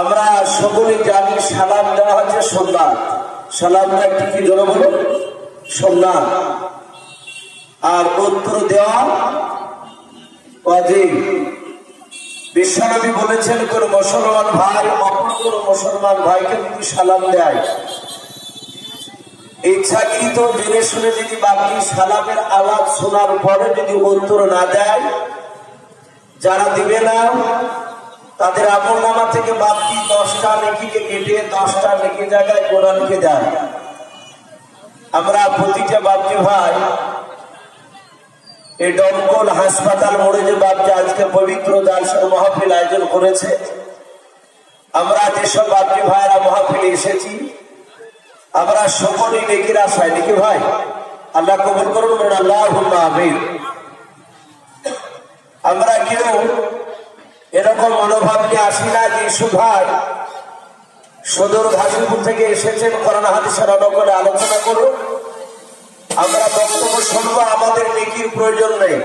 আমরা সকলে জানি সালাম দেওয়া হচ্ছে সুন্নাত। সালামটা একটি কি জোরে বলো? সুন্নাত। আর উত্তর দেওয়া ওয়াজিব। বিশ্বনবী বলেছেন, কোন মুসলমান ভাই অপর কোন মুসলমান ভাইকে যদি সালাম দেয়, ইচ্ছাকৃত জেনে শুনে যদি বাকি সালামের আওয়াজ শোনার পরে যদি উত্তর না দেয়, যারা দিবে না তাদের আমলনামা থেকে বাকি 10টা নেকিকে কেটে 10টা নেকি জায়গায় গোনা লিখে দেয়। আমরা প্রতিটা বাপজি ভাই এই দমকল হাসপাতাল মোড়ে যে বাপজি আজকে পবিত্র জালসা মাহফিল আয়োজন করেছে, আমরা যেসব বাপজি ভাইরা মাহফিলে এসেছি, আমরা সকলেই নেকির আশায়, নাকি ভাই? আল্লাহ কবুল করুন, আল্লাহুম্মা আমিন। আমরা কেউ এরকম মনোভাব নিয়ে আসি না যে ইসু ভাই সদর ঘাসিপুর থেকে এসেছেন কোরআন হাদিসের অনুকূলে আলোচনা করুন, আমরা বক্তব্য শুনবো, আমাদের নেকির প্রয়োজন নেই।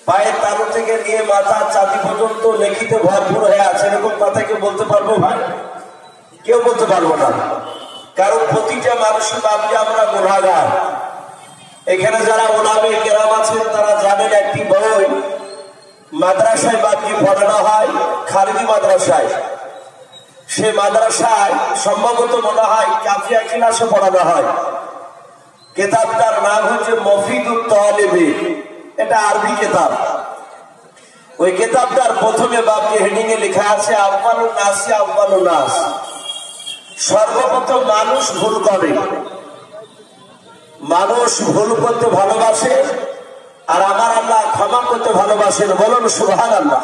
পায়ের তালু থেকে নিয়ে মাথার চাঁদি পর্যন্ত নেকিতে ভরপুর হয়ে আছে, এরকম কথা কেউ বলতে পারবো ভাই? কেউ বলতে পারবো না। কারণ প্রতিটা মানুষের ভাবছে আমরা গুনাহগার। এখানে যারা ওলামে কেরাম আছেন তারা জানেন, একটি বই মাদ্রাসায় বাপজি পড়ানো হয়, খারিজি মাদ্রাসায়। সে মাদ্রাসায় সম্ভবত মনে হয় কাফিয়া ক্লাসে পড়ানো হয়। কিতাবটার নাম হচ্ছে মফিদুত তালিবিন, এটা আরবি কিতাব। ওই কিতাবটার প্রথমে বাপজি হেডিং এ লেখা আছে আউয়ালুন নাসি আউয়ালুন নাস, সর্বপ্রথম মানুষ ভুল করে, মানুষ ভুল করতে ভালোবাসে, আর আমার আল্লাহ ক্ষমা করতে ভালোবাসেন। বলুন সুবহানাল্লাহ।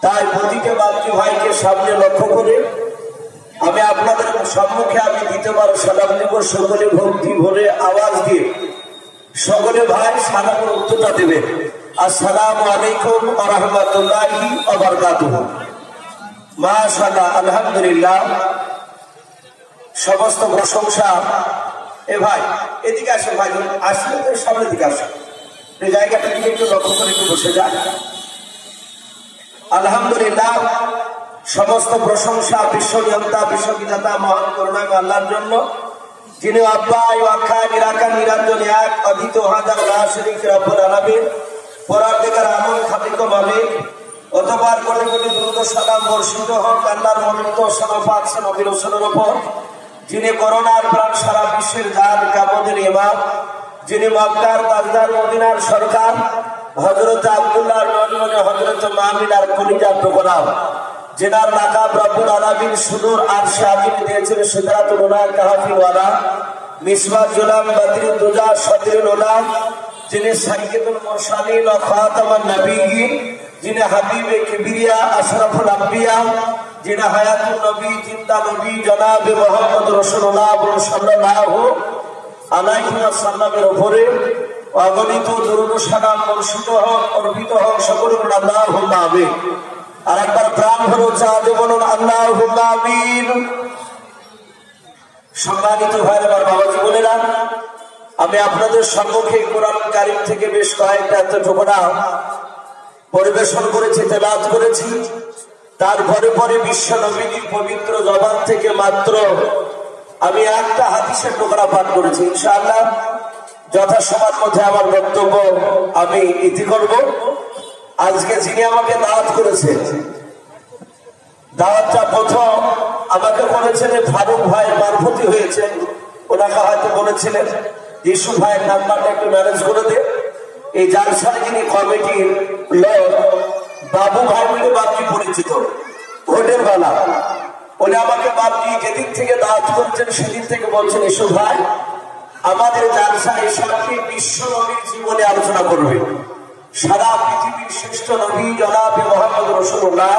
তাই প্রতিটা বাপজি ভাইকে সামনে লক্ষ্য করে আমি আপনাদের সম্মুখে আমি দ্বিতীয়বার সালাম দেব। সকলে ভক্তি ভরে আওয়াজ দিয়ে সকলে ভাই সালামের উত্তরটা দেবে। আসসালামু আলাইকুম ওয়া রাহমাতুল্লাহি ওয়া বারাকাতুহু। মাশাআল্লাহ, আলহামদুলিল্লাহ, সমস্ত প্রশংসা। এ ভাই এদিকে আসেন, ভাই আসলে তো সামনের দিকে আসেন, এই জায়গাটা দিকে একটু লক্ষ্য করে একটু বসে যান। আলহামদুলিল্লাহ, সমস্ত প্রশংসা বিশ্বনিয়ন্তা বিশ্ববিধাতা মহান করুণাময় আল্লাহর জন্য, যিনি আব্বাই ওয়াক্কা নিরাকার নিরঞ্জন এক অদ্বিত হাজার লা শরীক রব্বুল আলামিন, পরওয়ারদিগার আলম খালিক মালিক। অতঃপর কোটি কোটি দুরূদ ও সালাম বর্ষিত হোক আল্লাহর মনোনীত সালাফাত নবী রাসূলের উপর, যিনি করোনার প্রাণ সারা বিশ্বের জান কামদের ইমাম, যিনি মক্কার তাজদার মদিনার সরকার, হযরত আব্দুল্লাহ নবী হযরত মামিনার কলিজার টুকরা, যিনার লাকাব রব্বুল আলামিন সুদূর আরশে আজিম দিয়েছেন সিদরাতুল উলা কাহাফিল ওয়ালা, মিসবাহ জুলাম বদরুদ দুজা সদরুল উলা, যিনি সাইয়্যিদুল মুরসালিন ওয়া খাতামান নবিয়্যিন, যিনি হাবিবে কিবরিয়া আশরাফুল আম্বিয়া, যিনি হায়াতুন নবী জিন্দা নবী জনাবে মুহাম্মদ রাসূলুল্লাহ সাল্লাল্লাহু আলাইহি ওয়াসাল্লামের উপরে অগণিত দরুদ ও সালাম বর্ষিত হোক, অর্পিত হোক। সকলে বলুন আল্লাহুম্মা আমিন। আর একবার প্রাণ ভরে চাঁদে বলুন আল্লাহুম্মা আমিন। সম্মানিত ভাইরা আমার বাবাজি বোনেরা, আমি আপনাদের সম্মুখে কোরআন কারীম থেকে বেশ কয়েকটা টুকরা পরিবেশন করেছি, তেলাওয়াত করেছি। তারপরে পরে বিশ্ব নবীর পবিত্র জবান থেকে মাত্র আমি একটা হাদিসের টুকরা পাঠ করেছি। ইনশাআল্লাহ যথাসময়ের মধ্যে আমার বক্তব্য আমি ইতি করব। আজকে যিনি আমাকে দাওয়াত করেছে, দাওয়াতটা প্রথম আমাকে করেছেন ফারুক ভাই মারফতি হয়েছে। ওনাকে হয়তো বলেছিলেন ইসু ভাইয়ের নাম্বারটা একটু ম্যানেজ করে দে। এই জালসার যিনি কমিটির লোক বাবু ভাই বলে বাপজি পরিচিত, ভোটের বেলা উনি আমাকে বাপজি যেদিন থেকে দাওয়াত করছেন সেদিন থেকে বলছেন ইসু ভাই আমাদের জালসা এসবকে বিশ্ব নবীর জীবনে আলোচনা করবে। সারা পৃথিবীর শ্রেষ্ঠ নবী জনাবে মুহাম্মদ রাসূলুল্লাহ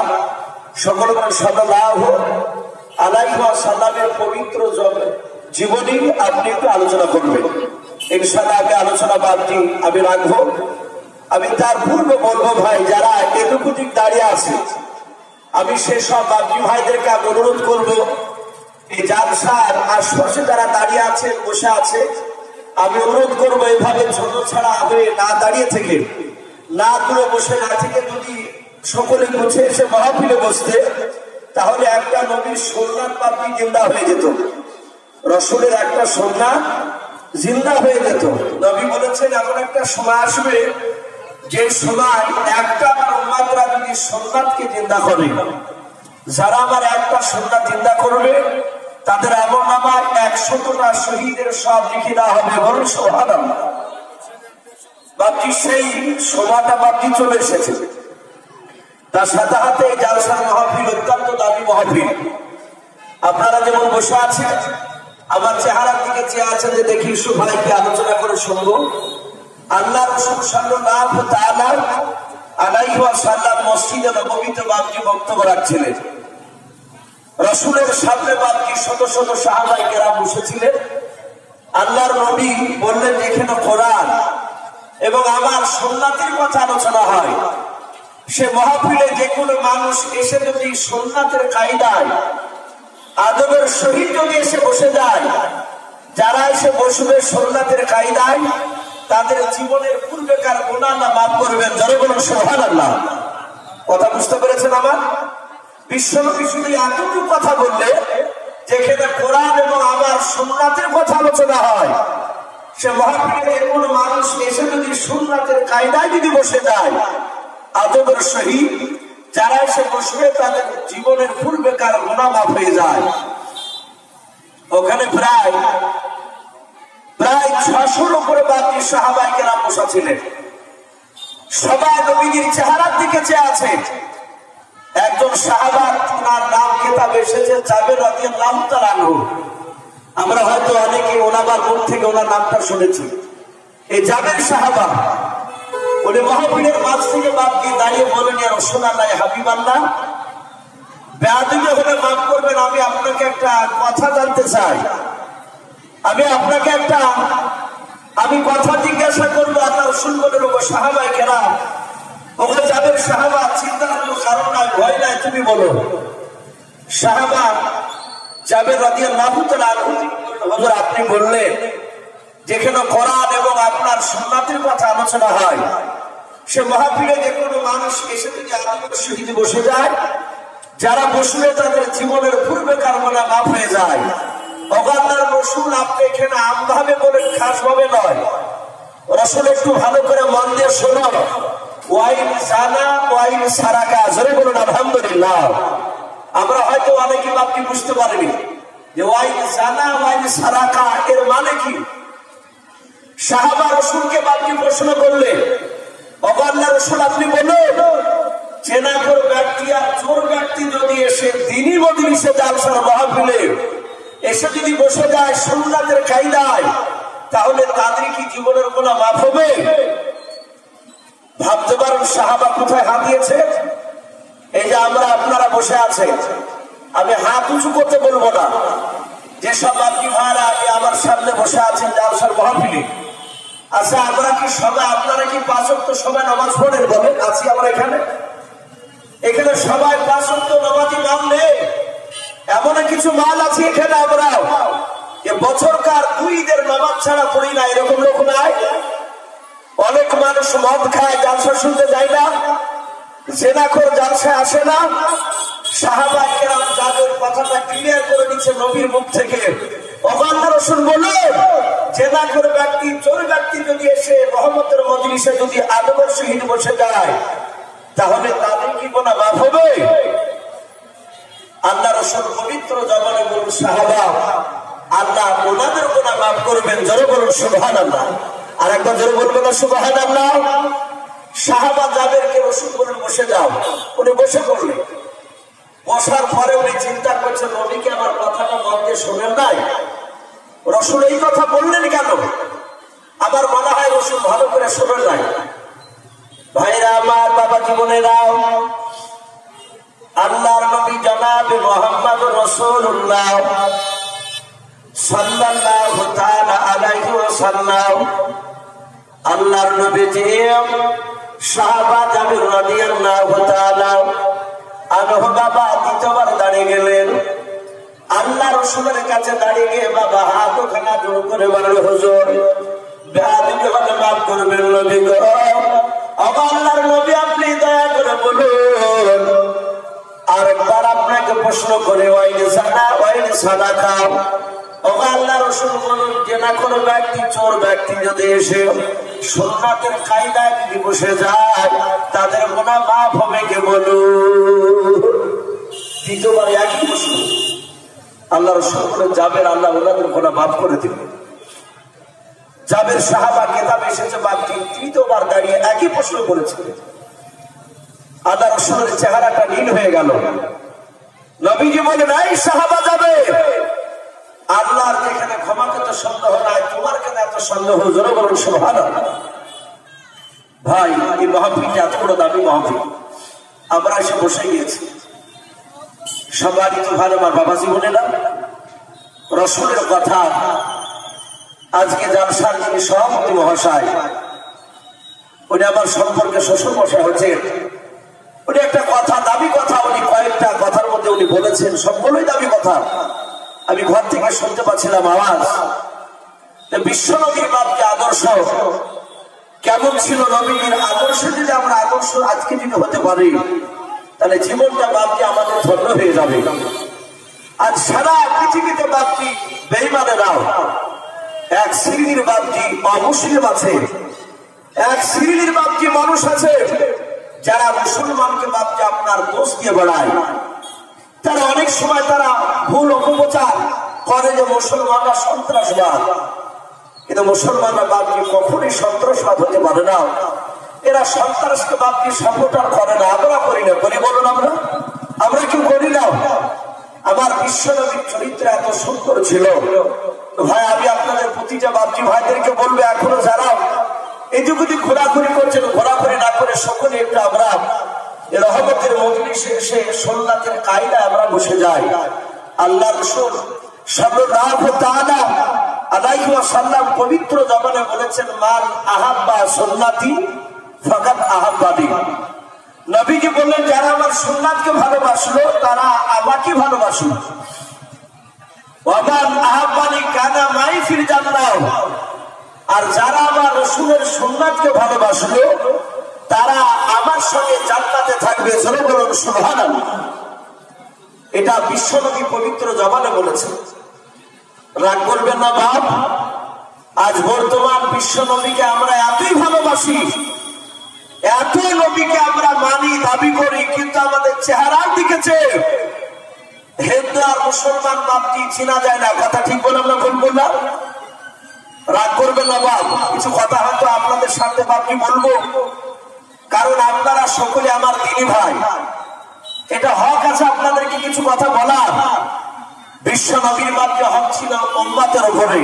সাল্লাল্লাহু আলাইহি ওয়াসাল্লামের পবিত্র জীবনী আপনি একটু আলোচনা করবেন। ইনশাআল্লাহ আগে আলোচনা বাদটি আমি রাখবো। আমি তার পূর্বে বলবো ভাই যারা এটুকু দিক দাঁড়িয়ে আছে, আমি সেসব বাপজি ভাইদেরকে অনুরোধ করবো এই জালসার আশপাশে যারা দাঁড়িয়ে আছে বসে আছে, আমি অনুরোধ করবো এভাবে ছোট ছাড়া হয়ে না দাঁড়িয়ে থেকে, না দূরে বসে না থেকে যদি সকলে মুছে এসে মাহফিলে বসতে তাহলে একটা নবীর সুন্নাত পাপি জিন্দা হয়ে যেত, রসুলের একটা সুন্নাত জিন্দা হয়ে যেত। নবী বলেছেন এমন একটা সময় আসবে যে সময় একটা আমার উম্মাতরা যদি সুন্নাতকে জিন্দা করে, যারা আমার একটা সুন্নাত জিন্দা করবে তাদের আমলনামায় 100টা শহীদের সব লিখে দেওয়া হবে। বলুন সুবহানাল্লাহ। বাকি সেই সময়টা বাকি চলে এসেছে। তার সাথে সাথে জালসার মাহফিল অত্যন্ত দামি মাহফিল। আপনারা যেমন বসে আছেন, আমার চেহারার দিকে চেয়ে আছেন যে দেখি সবাইকে আলোচনা করে শুনবো। আল্লাহ রাসূল সাল্লাল্লাহু তাআলা আলাইহি ওয়াসাল্লাম মসজিদে নববীতে বাপজি বক্তব্য রাখছিলেন। রাসূলের সামনে বাপজি শত শত সাহাবায়ে কেরাম বসেছিলেন। আল্লাহর নবী বললেন এখানে কোরআন এবং আমার সুন্নাতের কথা আলোচনা হয়। সে মাহফিলে যে কোনো মানুষ এসে যদি সুন্নাতের কায়দায় আদবের সহিত যদি এসে বসে যায়, যারা এসে বসবে সুন্নাতের কায়দায়, তাদের জীবনের পূর্বেকার গুনাহ আল্লাহ মাফ করবেন। জোরে বলুন সুবহানাল্লাহ। কথা বুঝতে পেরেছেন আমার? বিশ্বনবী শুধু এতটুকু কথা বললে, যেখানে কোরআন এবং আমার সুন্নাতের কথা আলোচনা হয়, সে মাহফিলে যে কোনো মানুষ এসে যদি সুন্নাতের কায়দায় যদি বসে যায় আদবের সহিত, যারা এসে বসবে তাদের জীবনের ভুল বেকার গুনাহ মাফ হয়ে যায়। ওখানে প্রায় 600-র উপরে বাকি সাহাবায়ে কেরাম বসা ছিলেন। সবাই নবীর চেহারার দিকে চেয়ে আছে। একজন সাহাবা, তার নাম কিতাবে এসেছে জাবের রাদিয়াল্লাহু তাআলা আনহু। আমরা হয়তো অনেকে ওনার মুখ থেকে ওনার নামটা শুনেছি। এই জাবের সাহাবা উনি মাহফিলের মাঝ থেকে বাপকে দাঁড়িয়ে বলেন, ইয়া রাসূলুল্লাহ, হাবিবাল্লাহ, বেয়াদবি হলে মাফ করবেন, আমি আপনাকে একটা কথা জানতে চাই। আমি কথা জিজ্ঞাসা করবো। আল্লাহ রাসূল বলেন, ও সাহাবায়ে কেরাম, ওখানে জাবের সাহাবা, চিন্তার কোনো কারণ নাই, ভয় নাই, তুমি বলো। সাহাবা জাবের রাদিয়াল্লাহু তাআলা আনহু হুজুর, আপনি বললেন যেখানে কোরআন এবং আপনার সুন্নাতের কথা আলোচনা হয়, সে মাহফিলে যে কোনো মানুষ এসে যদি আদবের সহিত বসে যায়, যারা বসবে তাদের জীবনের পূর্বেকার গুনাহ মাফ হয়ে যায়। আল্লাহর রাসূল আপনি এখানে আমভাবে বলেন, খাস ভাবে নয়। রাসূল একটু ভালো করে মন দিয়ে শোনো। ওয়াইন জানা ওয়াইন সারাকা, জোরে বলুন আলহামদুলিল্লাহ। আমরা হয়তো অনেকে বাপটি বুঝতে পারিনি যে ওয়াইন জানা ওয়াইন সারাকা এর মানে কি। সাহাবা রাসূলকে বাপটি প্রশ্ন করলেন, আল্লাহর রাসূল আপনি বলুন, চেনাকর ব্যক্তি আর চোর ব্যক্তি যদি এসে দ্বীনি মজলিসে জালসার মাহফিলে এসে যদি বসে যায় সুন্নাতের কায়দায়, তাহলে তাদের কি জীবনের গুনাহ মাফ হবে? ভাবতে পারেন সাহাবা কোথায় হাত দিয়েছে? এই যে আপনারা বসে আছে, আমি হাত উঁচু করতে বলবো না। যেসব বাপি ভাইরা আমার সামনে বসে আছেন জালসার মাহফিলে, আচ্ছা আমরা কি সবাই, আপনারা কি 5 ওয়াক্ত সবাই নামাজ পড়েন? বলেন, আছি আমরা এখানে সবাই 5 ওয়াক্ত নামাজি নাম নেই। এমন কিছু মাল আছে এখানে আমরা বছরকার 2 ঈদের নামাজ ছাড়া পড়ি না, এরকম লোক নাই। অনেক মানুষ মদ খায়, জালসা শুনতে যায় না, জেনাখোর জালসায় আসে না। সাহাবায়ে কেরাম যাদের কথাটা ক্লিয়ার করে নিচ্ছে নবীর মুখ থেকে, আল্লাহর রাসূল বলেন, জেনাখোর ব্যক্তি চোর ব্যক্তি যদি এসে রহমতের মজলিসে যদি আদবের সহিত বসে যায়, তাহলে তাদের কি গুনাহ মাফ হবে? আল্লাহ রাসূল পবিত্র জবানে বলুন, সাহাবা আল্লাহ ওনাদের গুনাহ মাফ করবেন। জোরে বলুন সুবহানাল্লাহ। আর একবার জোরে বলবেন না সুবহানাল্লাহ। সাহাবা যাদেরকে রাসূল বলেন বসে যাও, উনি বসে পড়লেন। বসার পরে উনি চিন্তা করছেন, নবীকে আমার কথাটা মন দিয়ে শোনেন নাই, রাসূল এই কথা বললেন কেন? আমার মনে হয় রাসূল ভালো করে শোনেন নাই। ভাইরা আমার, বাবা জীবনেরাও, আল্লাহর নবী জনাবে মুহাম্মদুর রাসূলুল্লাহ সাল্লাল্লাহু তাআলা আলাইহি ওয়াসাল্লাম, আল্লাহর নবীজি সাহাবা জাবের রাদিয়াল্লাহু তাআলা আনহু বাবা দ্বিতীয়বার দাঁড়িয়ে গেলেন। আল্লাহ রাসূলের কাছে দাঁড়িয়ে গিয়ে বাবা হাত ওখানে জোড় করে বলল, হুজুর বেয়াদবি হলে মাফ করবেন নবী গো। আল্লাহর নবী আপনি দয়া করে বলুন, আর একবার আপনাকে প্রশ্ন করে ওয়াইনে সাদা ওয়াইনে সাদাকা, ও আল্লাহ রাসূল বলুন জেনা করে ব্যক্তি, চোর ব্যক্তি যদি এসে সুন্নাতের কায়দায় যদি বসে যায় তাদের গুনাহ মাফ হবে কে বলুন? দ্বিতীয়বার একই প্রশ্ন। আল্লাহ রাসূল বলেন জাবের, আল্লাহ ওনাদের গুনাহ মাফ করে দিবেন। জাবের সাহাবা কিতাবে এসেছে বাকি তৃতীয়বার দাঁড়িয়ে একই প্রশ্ন করেছিলেন। আল্লাহ রাসূলের চেহারাটা নীল হয়ে গেল। নবীজি বলেন এই সাহাবা যাবে, আল্লাহর যেখানে ক্ষমাকে তো সন্দেহ নাই, তোমার কেন এত সন্দেহ? জোরে বলুন সুবহানাল্লাহ। ভাই এই মাহফিলটা এত বড় দামি মাহফিল, আমরা এসে বসে গিয়েছি। সম্মানিত ভাই আমার বাবাজি বোনেরা, রাসূলের কথা আজকে জালসার যিনি সভাপতি মহাশয়, উনি আমার সম্পর্কে শ্বশুর মশাই হচ্ছেন। উনি একটা কথা, দামি কথা, উনি কয়েকটা কথার মধ্যে উনি বলেছেন, সবগুলোই দামি কথা। আমি ঘর থেকে শুনতে পাচ্ছিলাম আওয়াজ। বিশ্ব নবীর বাপকে আদর্শ কেমন ছিল, নবীর আদর্শ যদি আমরা আদর্শ আজকে যদি হতে পারি তাহলে জীবনটা বাপকে আমাদের ধন্য হয়ে যাবে। আজ সারা পৃথিবীতে বাপটি বেঈমানেরাও, এক শ্রেণীর বাপটি অমুসলিম আছে, এক শ্রেণীর বাপটি মানুষ আছে যারা মুসলমানকে বাপকে আপনার দোষ দিয়ে বেড়ায়। তারা অনেক সময় তারা ভুল অপপ্রচার করে যে মুসলমানরা সন্ত্রাসবাদ, কিন্তু মুসলমানরা বাপকে কখনই সন্ত্রাসবাদ হতে পারে না। এরা সন্ত্রাসকে বাপকে সাপোর্টার করে না, আমরা করি না। করি বলুন আমরা কেউ করি না। আমার বিশ্বনবীর চরিত্র এত সুন্দর ছিল ভাই, আমি আপনাদের প্রতিটা বাপজি ভাইদেরকে বলবো, এখনো যারা এদিকে ঘোরাঘুরি করছেন, ঘোরাঘুরি না করে সকলে একটু আমরা রহমতের মজলিসে এসে সুন্নাতের কায়দায় আমরা বসে যাই। আল্লাহ রাসূল সাল্লাল্লাহু তাআলা আলাইহি ওয়াসাল্লাম পবিত্র জবানে বলেছেন, মান আহাব্বা সুন্নতি ফাকাদ আহাব্বানি। নবীজি বললেন যারা আমার সুন্নাতকে ভালোবাসলো তারা আমাকে ভালোবাসলো। ওয়া মান আহাব্বানি কানা মাই ফিল জান্নাহ। আর যারা আমার রাসূলের সুন্নাতকে ভালোবাসলো তারা আমার সঙ্গে জান্নাতে থাকবে। জোরে বলুন সুবহানাল্লাহ। এটা বিশ্বনবী পবিত্র জবানে বলেছেন। রাগ করবেন না বাপ, আজ বর্তমান বিশ্বনবীকে আমরা এতই ভালোবাসি, এতই নবীকে আমরা মানি, দাবি করি, কিন্তু আমাদের চেহারার দিকে চেয়ে হিন্দু আর মুসলমান বাপটি চেনা যায় না। কথা ঠিক বললাম না ভুল বললাম? রাগ করবেন না বাপ, কিছু কথা হয়তো আপনাদের সামনে বাপটি বলবো, কারণ আপনারা সকলে আমার দিনী ভাই। এটা হক আছে আপনাদেরকে কিছু কথা বলার। বিশ্ব নবীর বাপকে হক ছিল উম্মতের উপরে।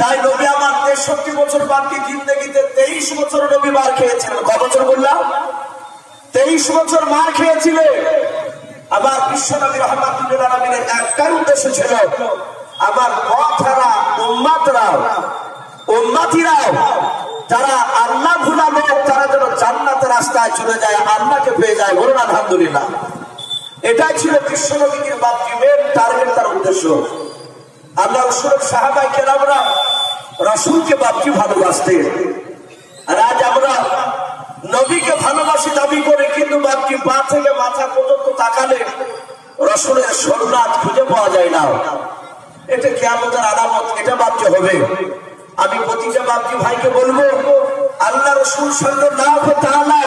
তাই নবী আমার 63 বছর বাপটি জিন্দেগিতে 23 বছর নবী মার খেয়েছিলেন। কত বছর বললাম? 23 বছর মার খেয়েছিলেন। আবার বিশ্ব নবী রাহমাতুল্লিল আলামিনের একটাই উদ্দেশ্য ছিল, আমার পথহারা উম্মতিরাও যারা আল্লাহ ভুলা লোক তারা যেন জান্নাতের রাস্তায় চলে যায়, আল্লাহকে পেয়ে যায়। বলুন আলহামদুলিল্লাহ। এটাই ছিল বিশ্বনবীর বাপটি মেন টার্গেট, তার উদ্দেশ্য। আল্লাহ রাসূলের সাহাবায়ে কেরামরা রাসূলকে বাপটি ভালোবাসতেন। আর আজ আমরা নবীকে ভালোবাসি দাবি করি, কিন্তু বাপটি পা থেকে মাথা পর্যন্ত তাকালে রাসূলের সুন্নাত খুঁজে পাওয়া যায় না। এটা কিয়ামতের আলামত, এটা বাপটি হবে। আমি প্রতিটা বাপজি ভাইকে বলবো, আল্লাহ রাসূল সাল্লাল্লাহু তাআলা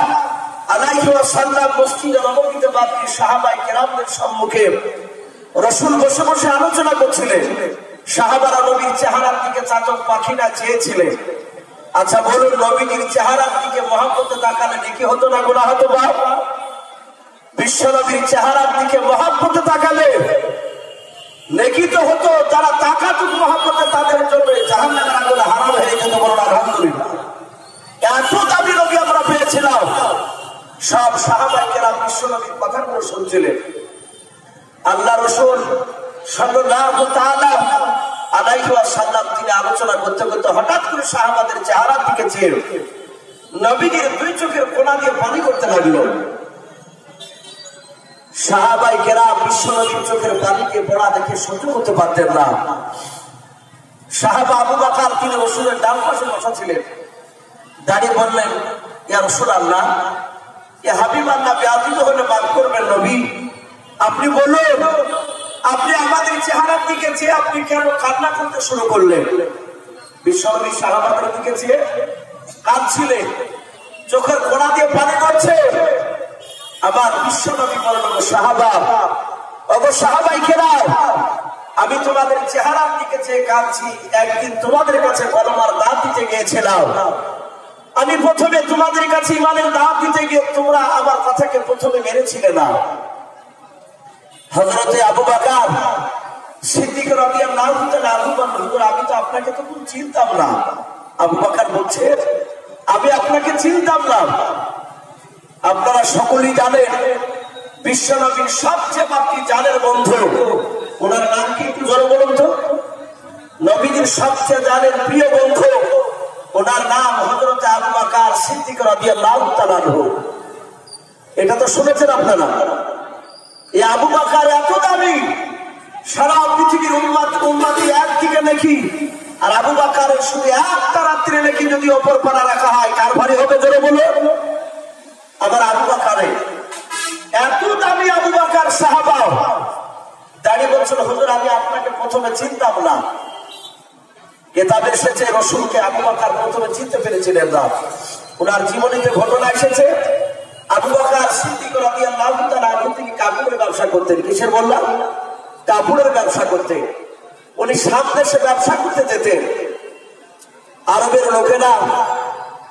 আলাইহি ওয়াসাল্লাম মসজিদে নববীতে বাপজি সাহাবায়ে কেরামদের সম্মুখে রাসূল বসে বসে আলোচনা করছিলেন। সাহাবারা নবীর চেহারার দিকে চাতক পাখি না চেয়েছিলেন। আচ্ছা বলুন, নবীর চেহারার দিকে মহব্বতে তাকালে নেকি হতো না গুনাহ হতো? বাপ বিশ্ব নবীর চেহারার দিকে মহব্বতে তাকালে নেকি তো হতো। যারা তাকাত মহব্বতে তাদের জন্য জাহান্নামের আগুন হারাম হয়ে যেত। বলুন আলহামদুলিল্লাহ। এত দামি নবী আমরা পেয়েছিলাম। সব সাহাবায়ে কেরাম বিশ্ব নবীর কথাগুলো শুনছিলেন। আল্লাহ রাসূল সাল্লাল্লাহু তাআলা আলাইহি ওয়াসাল্লাম তিনি আলোচনা করতে করতে হঠাৎ করে সাহাবাদের চেহারার দিকে চেয়ে নবীজির দুই চোখের কোণা দিয়ে পানি করতে লাগলো। সাহাবায়ে কেরাম বিশ্ব নবীর চোখের পানিকে পড়া দেখে সহ্য করতে পারতেন না। সাহাবা আবু বকর তিনি রাসূলের ডান পাশে বসা ছিলেন। দাঁড়িয়ে বললেন, ইয়া রাসূলুল্লাহ, ইয়া হাবিবাল্লাহ, বেয়াদবি হলে মাফ করবেন নবী। আপনি বলুন, আপনি আমাদের চেহারার দিকে চেয়ে আপনি কেন কান্না করতে শুরু করলেন? বিশ্বনবী সাহাবাদের দিকে চেয়ে কাঁদছিলেন, চোখের কোণা দিয়ে পানি করছে। আমার বিশ্বনবী বললেন, সাহাবা, ওগো সাহাবাই কেরাম, আমি তোমাদের চেহারার দিকে চেয়ে কাঁদছি। একদিন তোমাদের কাছে কলমার দাঁত দিতে গিয়েছিলাম। আমি প্রথমে তোমাদের কাছে ইমানের দাঁত দিতে গিয়ে তোমরা আমার কথাকে প্রথমে মেনেছিলে না। হযরতে আবু বকর সিদ্দিক রাদিয়াল্লাহু তাআলা আনহু বলেন, হুজুর আমি তো আপনাকে তো কোনো চিনতাম না। আবু বকর বলছে, আমি আপনাকে চিনতাম না। আপনারা সকলেই জানেন বিশ্বনবীর সবচেয়ে বাকি জানের বন্ধু, ওনার নাম কি একটু জোরে বলুন তো? নবীজির সবচেয়ে জানের প্রিয় বন্ধু, ওনার নাম হযরতে আবু বকর সিদ্দিক রাদিয়াল্লাহু তাআলা আনহু। এটা তো শুনেছেন আপনারা। এই আবু বকর এত দামি, সারা পৃথিবীর উম্মতি একদিকে নাকি, আর আবু বকরের শুধু একটা রাত্রে নাকি যদি ওপর পাড়া রাখা হয়, কার ভারী হবে জোরে বলুন? আবার আবু বকরের এত দামি আবু বকর সাহাবা দাঁড়িয়ে বলছিল, হুজুর আমি আপনাকে প্রথমে চিনতাম না। কিতাবে এসেছে রাসূলকে আবু বকর প্রথমে চিনতে পেরেছিলেন না। ওনার জীবনীতে ঘটনা এসেছে, আবু বকর সিদ্দিক রাদিয়াল্লাহু তাআলা আনহু তিনি কাপড়ের ব্যবসা করতেন। কিসের বললাম? কাপড়ের ব্যবসা করতেন। উনি শাম দেশে ব্যবসা করতে যেতেন। আরবের লোকেরা,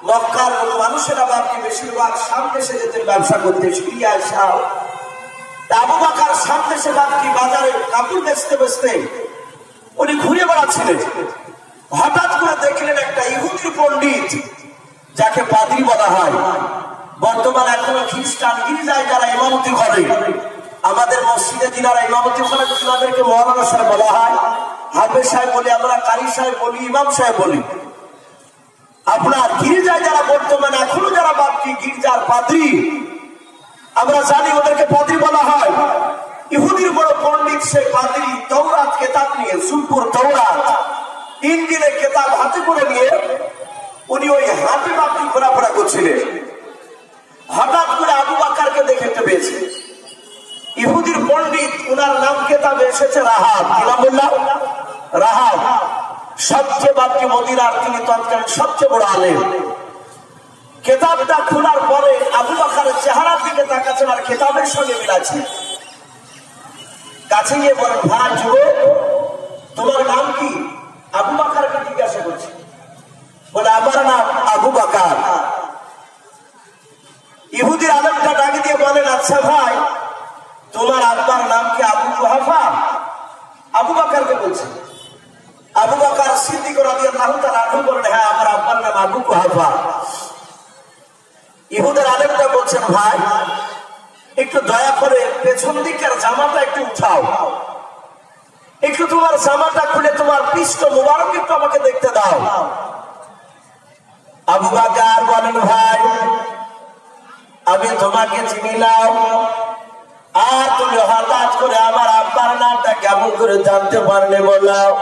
মক্কার মানুষেরা বাকি বেশিরভাগ শাম দেশে যেতেন ব্যবসা করতে, সিরিয়া শাম। আবু বকর শাম দেশে বাকি বাজারে কাপড় বেচতে বেচতে উনি ঘুরে বেড়াচ্ছিলেন। হঠাৎ করে দেখলেন একটা ইহুদি পণ্ডিত, যাকে পাদ্রী বলা হয়, বর্তমানে এখনো খ্রিস্টান গির্জায় যারা ইমামতি করে, আমাদের মসজিদে যিনারা ইমামতি করেন তাদেরকে মওলানা সাহেব বলা হয়, হাফেজ সাহেব বলি, আমরা কারি সাহেব বলি, ইমাম সাহেব বলি। আপনার গির্জায় যারা বর্তমানে এখনো যারা বাকি গির্জার পাদ্রী, আমরা জানি ওদেরকে পাদ্রী বলা হয়। ইহুদির বড় পণ্ডিত সেই পাদ্রী তাওরাত কিতাব নিয়ে, সুলপুর তাওরাত ইনজিলের কিতাব হাতে করে নিয়ে উনি ওই হাতে বাকি ঘোরাফেরা করছিলেন। হঠাৎ করে আবু বকরকে দেখতে পেয়েছে। ইহুদির পণ্ডিত, উনার নাম কিতাবে এসেছে রাহাব। কি নাম বললাম? রাহাব। সবচেয়ে বাকি মদিনার তিনি তৎকালীন সবচেয়ে বড় আলেম। কিতাবটা খোলার পরে আবু বকরের চেহারার দিকে তাকাচ্ছেন আর কিতাবের সঙ্গে মিলাচ্ছে। কাছে গিয়ে বলেন, ভাই যুবক, তোমার নাম কি? আবু বকরকে জিজ্ঞাসা করছে। বলে, আমার নাম আবু বকর। ইহুদির আলেমটা ডাকে দিয়ে বলেন, আচ্ছা ভাই, তোমার আব্বার নাম কি আবু কুহাফা? আবু বকরকে বলছে। আবু বকর সিদ্দিক রাদিয়াল্লাহু তাআলা আনহু বলেন, হ্যাঁ আমার আব্বার নাম আবু কুহাফা। ইহুদের আলেমটা বলছেন, ভাই একটু দয়া করে পেছন দিকের জামাটা একটু উঠাও, একটু তোমার জামাটা খুলে তোমার পৃষ্ঠ মুবারক একটু আমাকে দেখতে দাও। আবু বকর বলেন, ভাই আমি তোমাকে চিনিলাম, আর তুমি হঠাৎ করে আমার আব্বার নামটা কেমন করে জানতে পারলে বললাম?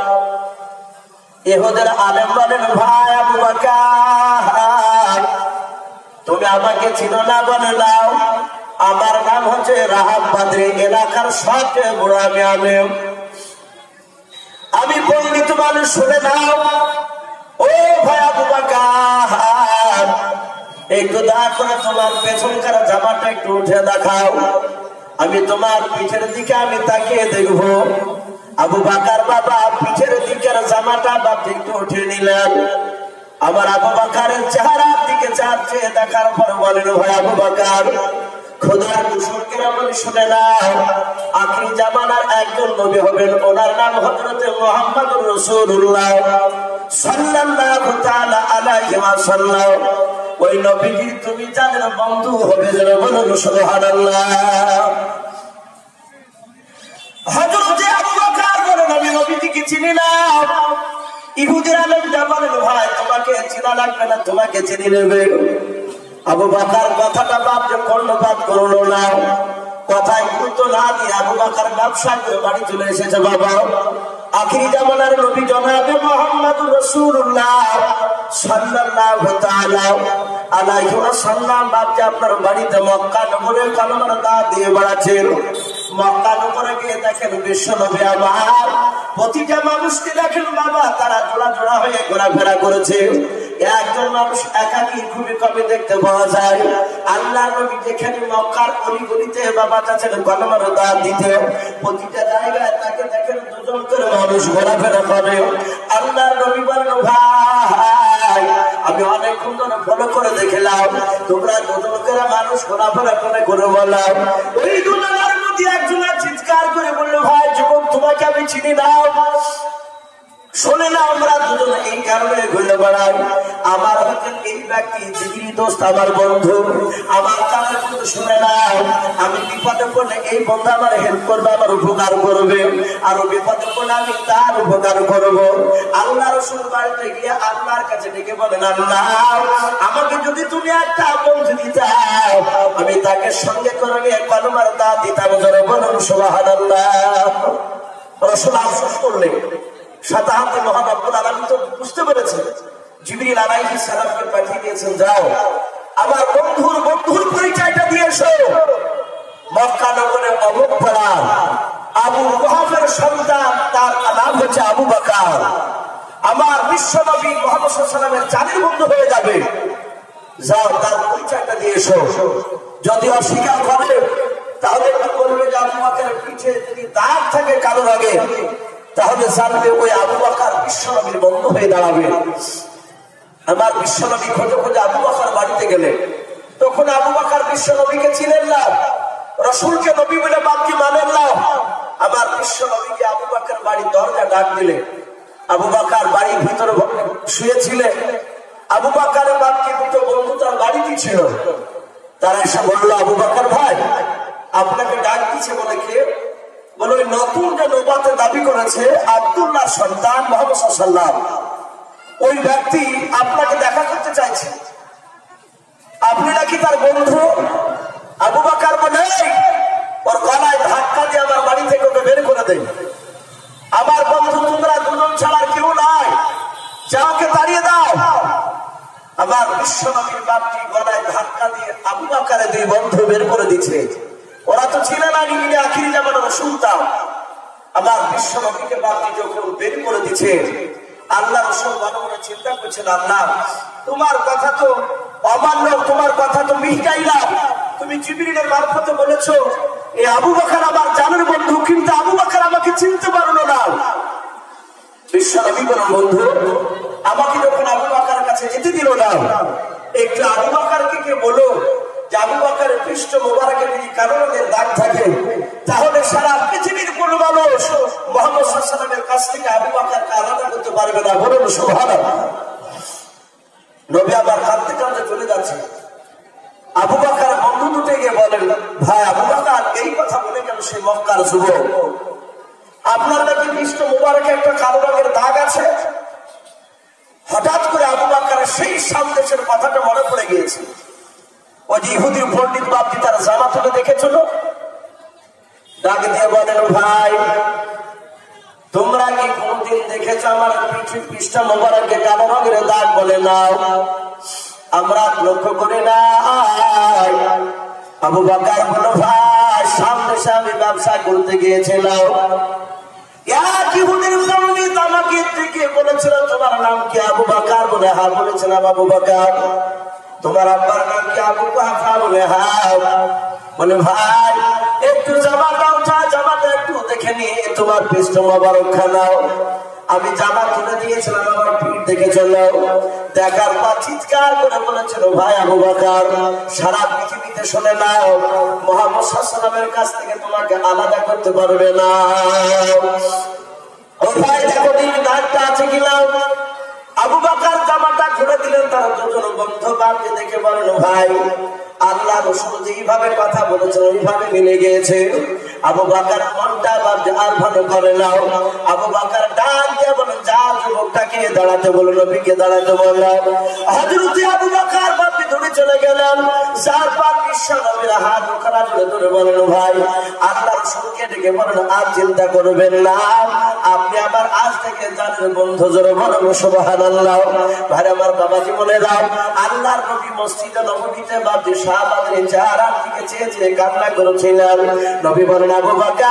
ইহুদের আলেম বলেন, ভাই আবু বকর তুমি আমাকে চিনো না? বলে দাও, আমার নাম হচ্ছে রাহাব পাদ্রী, এলাকার সবচেয়ে বড় আমি আলেম। আমি পণ্ডিত মানুষ, শুনে নাও। ও ভাই আবু বকর, একটু দয়া করে তোমার পেছনকার জামাটা একটু উঠে দেখাও, আমি তোমার পিঠের দিকে আমি তাকিয়ে দেখবো। আবু বকর বাবা পিঠের দিকের জামাটা বাবা একটু উঠে নিলেন। আমার আবু বকরের চেহারার দিকে চাচ্ছে, দেখার পর বলেন, ভাই আবু বকর, খোদার মুশরিকরা বলে, শুনে নাও, আখিরি জামানার একজন নবী হবেন, ওনার নাম হযরতে মুহাম্মদুর রাসূলুল্লাহ সাল্লাল্লাহু তাআলা আলাইহি ওয়াসাল্লাম। ওই নবীজি তুমি যাদের বন্ধু হবে, যারা বলুন সুবহানাল্লাহ। হযরতে আবু বকর বলেন, আমি নবীজিকে চিনি না। ইহুদির আলেমটা বলেন, ভাই তোমাকে চিনা লাগবে না, তোমাকে চিনি নেবে। আবু বকর কথাটা বাপকে কর্ণপাত করলো না, কথায় গুরুত্ব না দিয়ে আবু বকর ব্যবসা করে বাড়ি চলে এসেছে। বাবা আখিরি জামানার নবী জনাবে মুহাম্মদুর রাসূলুল্লাহ সাল্লাল্লাহু তাআলা আলাইহি ওয়াসাল্লাম বাপকে আপনার বাড়িতে মক্কা নগরের কালেমার দাওয়াত দিয়ে বেড়াচ্ছেন। মক্কা নগরে গিয়ে দেখেন বিশ্বনবী আমার প্রতিটা মানুষকে দেখেন বাবা তারা জোড়া জোড়া হয়ে ঘোরাফেরা করেছে। একজন মানুষ একাকী খুবই কমই দেখতে পাওয়া যায়। আল্লাহ নবী যেখানে মক্কার অলিগলিতে বাবা যাচ্ছেন গণমার দান দিতে, প্রতিটা জায়গায় তাকে দেখেন দুজন করে মানুষ ঘোরাফেরা করে। আল্লাহ নবী বলেন ভাই আমি অনেকক্ষণ ধরে ফলো করে দেখলাম তোমরা দুজন করে মানুষ ঘোরাফেরা করে বললাম। ওই দুজনের মধ্যে একজনের চিৎকার করে বললো ভাই যুবক তোমাকে আমি চিনি না, শোনে না আমরা দুজন এই কারণে ঘুরে বেড়াই। আমার হচ্ছেন এই ব্যক্তি জিগিরি দোস্ত আমার বন্ধু, আমার কাছে কিন্তু শুনে না আমি বিপদে পড়লে এই বন্ধু আমার হেল্প করবে, আমার উপকার করবে, আর বিপদে পড়লে আমি তার উপকার করব। আল্লাহ রাসূল বাড়িতে গিয়ে আল্লাহর কাছে ডেকে বলেন আল্লাহ আমাকে যদি তুমি একটা বন্ধু দিতে আমি তাকে সঙ্গে করে নিয়ে কলমার দাঁত দিতাম। জোরে বলুন সুবহানাল্লাহ। রাসূল আফসোস করলেন সাথে হাতে মহান রব্বুল আলামিন তো বুঝতে পেরেছে, জিবরিল আলাইহিস সালামকে পাঠিয়ে দিয়েছেন যাও আমার বন্ধুর পরিচয়টা দিয়ে এসো। মক্কা নগরে অবকরা আবু ওহাবের সন্তান, তার নাম হচ্ছে আবু বকর, আমার বিশ্বনবী মুহাম্মদ সাল্লাল্লাহু আলাইহি ওয়াসাল্লামের জানের বন্ধু হয়ে যাবে। যাও তার পরিচয়টা দিয়ে এসো। যদি অস্বীকার করে তাহলে কি বলবে যে আবু বকরের পিঠে যদি দাগ থাকে কালো আগে, তাহলে জানবে ওই আবু বকর বিশ্বনবীর বন্ধু হয়ে দাঁড়াবে। আমার বিশ্বনবী খোঁজে খোঁজে আবু বকর বাড়িতে গেলে তখন আবু বকর বিশ্বনবীকে চিনেন না, রাসূলকে নবী বলে বাপকে মানেন না। আমার বিশ্বনবীকে আবু বকর বাড়ির দরজা ডাক দিলে আবু বকর বাড়ির ভিতরে শুয়েছিলেন। আবু বকরের বাপকে দুটো বন্ধু তার বাড়িতে ছিল, তারা এসে বললো আবু বকর ভাই আপনাকে ডাক দিচ্ছে। বলে কে? বলে ওই নতুন যে নবুয়তের দাবি করেছে আব্দুল্লাহর সন্তান মুহাম্মদ সাল্লাল্লাহু আলাইহি ওয়াসাল্লাম, ওই ব্যক্তি আপনাকে দেখা করতে চাইছে, আপনি নাকি তার বন্ধু। আবু বকর বলে ওর গলায় ধাক্কা দিয়ে আমার বাড়ি থেকে ওকে বের করে দেয়। আমার বন্ধু তোমরা দুজন ছাড়া কেউ নাই, যাওকে তাড়িয়ে দাও। আমার বিশ্বনবীর বাপটি গলায় ধাক্কা দিয়ে আবু বকরের দুই বন্ধু বের করে দিচ্ছে। ওরা তো ছিল না নিমিনে আখিরি জামানার সুলতান। আমার বিশ্বনবীকে বাপটি যখন বের করে দিচ্ছে আল্লাহ রাসূল মনে মনে চিন্তা করছেন আল্লাহ তোমার কথা তো অমান্য, তোমার কথা তো মিটাইলাম, তুমি জিবরিলের মারফতে বলেছো এই আবু বকর আমার জানের বন্ধু, কিন্তু আবু বকর আমাকে চিনতে পারলো না। বিশ্বনবী বলেন বন্ধু আমাকে যখন আবু বকরের কাছে যেতে দিল না, একটু আবু বকরকে কে বলো যে আবু বকরের পৃষ্ঠ মোবারকে যদি কালো রঙের দাগ থাকে তাহলে সারা পৃথিবীর কোনো মানুষ মুহাম্মদ সাল্লাল্লাহু আলাইহি ওয়াসাল্লামের কাছ থেকে আবু বকরকে আলাদা করতে পারবে না। বলুন সুবহানাল্লাহ। নবী আবার কাঁদতে কাঁদতে চলে যাচ্ছে। আবু বকর বন্ধু দুটো গিয়ে বলেন ভাই আবু বকর এই কথা বলে কেন সেই মক্কার যুবক, আপনার নাকি পৃষ্ঠ মোবারকে একটা কালো রঙের দাগ আছে। হঠাৎ করে আবু বকরের সেই সামদেশের কথাটা মনে পড়ে গিয়েছে। ওই যে ইহুদির পণ্ডিত বাপটি তার জামা তুলে দেখেছিল, ডাক দিয়ে বলেন ভাই তোমরা কি কোনদিন দেখেছো আমার পিঠের পৃষ্ঠ মোবারকে কালো রঙের দাগ? বলে নাও আমরা লক্ষ্য করে না। আবু বকর বলল ভাই সামনে আমি ব্যবসা করতে গিয়েছিলাম, এক ইহুদির পণ্ডিত আমাকে ডেকে বলেছিল তোমার নাম কি? আবু বকর। বলে হ্যাঁ। বলেছিলাম আবু বকর তোমার আব্বার নাম কি? আবু কুহাফা। বলে হ্যাঁ। বলে ভাই একটু জামাটা উঠা, জামাটা একটু দেখে নিয়ে তোমার পৃষ্ঠ মোবারক খানাও। আমি জামা তুলে দিয়েছিলাম, আমার পিঠ দেখে চলো। দেখার পর চিৎকার করে বলেছিল ভাই আবু বকর সারা পৃথিবীতে শুনে নাও মুহাম্মদ সাল্লাল্লাহু আলাইহি ওয়াসাল্লামের কাছ থেকে তোমাকে আলাদা করতে পারবে না। ও ভাই দেখো দিন দাগটা আছে কিনা। আবু বকর জামাটা খুলে দিলেন, তারা দুজন বন্ধু বাপকে দেখে বলেন ভাই আল্লাহ রাসূল যেইভাবে কথা বলেছেন ওইভাবে মিলে গিয়েছে। আবু বকর মনটা বাপ আর ভালো করে নাও। আবু বকর ডাক দিয়ে বলেন যা যুবকটাকে দাঁড়াতে বলো, নবীকে দাঁড়াতে বলল। হযরত আবু বকর বাপকে দূরে চলে গেলেন। যার পর বিশ্ব নবীর হাত ওখানা জুড়ে ধরে বলেন, ভাই আল্লাহ রাসূলকে ডেকে বলেন, আর চিন্তা করবেন না, আপনি আমার আজ থেকে জানেন বন্ধু। জোরে বলেন সুবহানাল্লাহ। ভাই আমার বাবাজি বলে দাও, আল্লাহর নবী মসজিদে নববীতে বাদী সাহাবাদের চেহারার দিকে চেয়ে চেয়ে কান্না করেছিলেন। নবী বলেন, আবু বকর,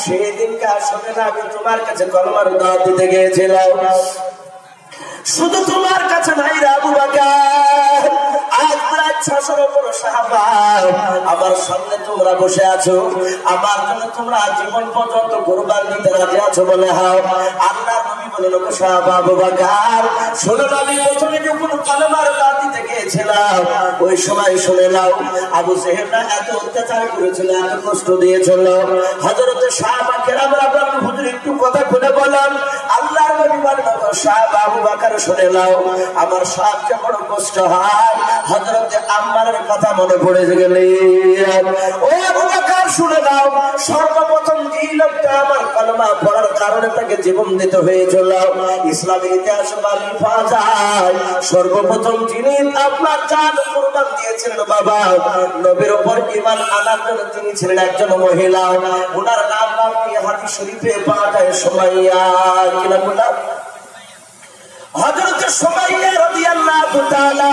সেদিনকার শুনে না আমি তোমার কাছে কলমার দাওয়াত দিতে গিয়েছিলাম, শুধু তোমার কাছে নাই রে আবু বকর, আজ প্রায় 600 সাহাবা আমার সামনে তোমরা বসে আছো, আমার জন্য তোমরা জীবন পর্যন্ত কুরবান দিতে রাজি আছো বলে হাও। আল্লাহর নবী বলেন, ওগো সাহাবা আবু বকর শুনে নাও, আমি প্রথমে যখন কলমার দাওয়াত দিতে গিয়েছিলাম ওই সময় শুনে নাও আবু জেহেলরা এত অত্যাচার করেছিল, এত কষ্ট দিয়েছিল। হযরত সাহাবা কেরামরা বলেন, হুজুর একটু কথা খুলে বলেন। আল্লাহর নবী বলেন, ওগো সাহাবা আবু বকর শুনে নাও, আমার সবচেয়ে বড় কষ্ট হয় হযরত আম্মারের কথা মনে পড়ে গেলে। ও আবু বকর শুনে নাও, সর্বপ্রথম যে লোকটা আমার কলমা পড়ার কারণে তাকে জীবন দিতে হয়েছিল, ইসলামের ইতিহাসে পাওয়া যায় সর্বপ্রথম যিনি আপনার জান কুরবান দিয়েছিলেন বাবা নবীর উপর ঈমান আনার জন্য, তিনি ছিলেন একজন মহিলা। ওনার নাম আপনি হাদিস শরীফে পাওয়া যায় সুমাইয়া। কি নাম ওনার? হযরত সুমাইয়া রাদিয়াল্লাহু তাআলা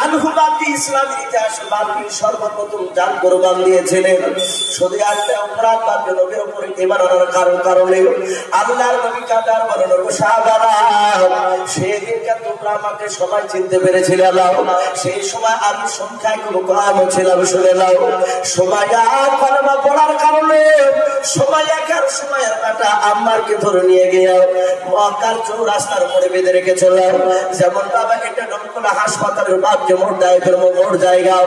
আনহু বাদী ইসলামের ইতিহাসে বাদী সর্বপ্রথম জান কুরবান দিয়েছিলেন। শুধু একটা অপরাধ বাদী নবীর উপর ঈমান আনার কারণে আল্লাহর নবী কাদার বলেন, ওগো সাহাবারা সেদিনকে তোমরা আমাকে সবাই চিনতে পেরেছিলে না, সেই সময় আমি সংখ্যায় খুব কম ছিলাম। শুনে নাও, সুমাইয়া কলমা পড়ার কারণে সুমাইয়ার কাটা আম্মারকে ধরে নিয়ে গিয়ে মক্কার চৌরাস্তার উপরে বেঁধে রেখেছিল। যেমন বাবা এটা নমকুলা হাসপাতালের বাদ যেমন মোড় জায়গা,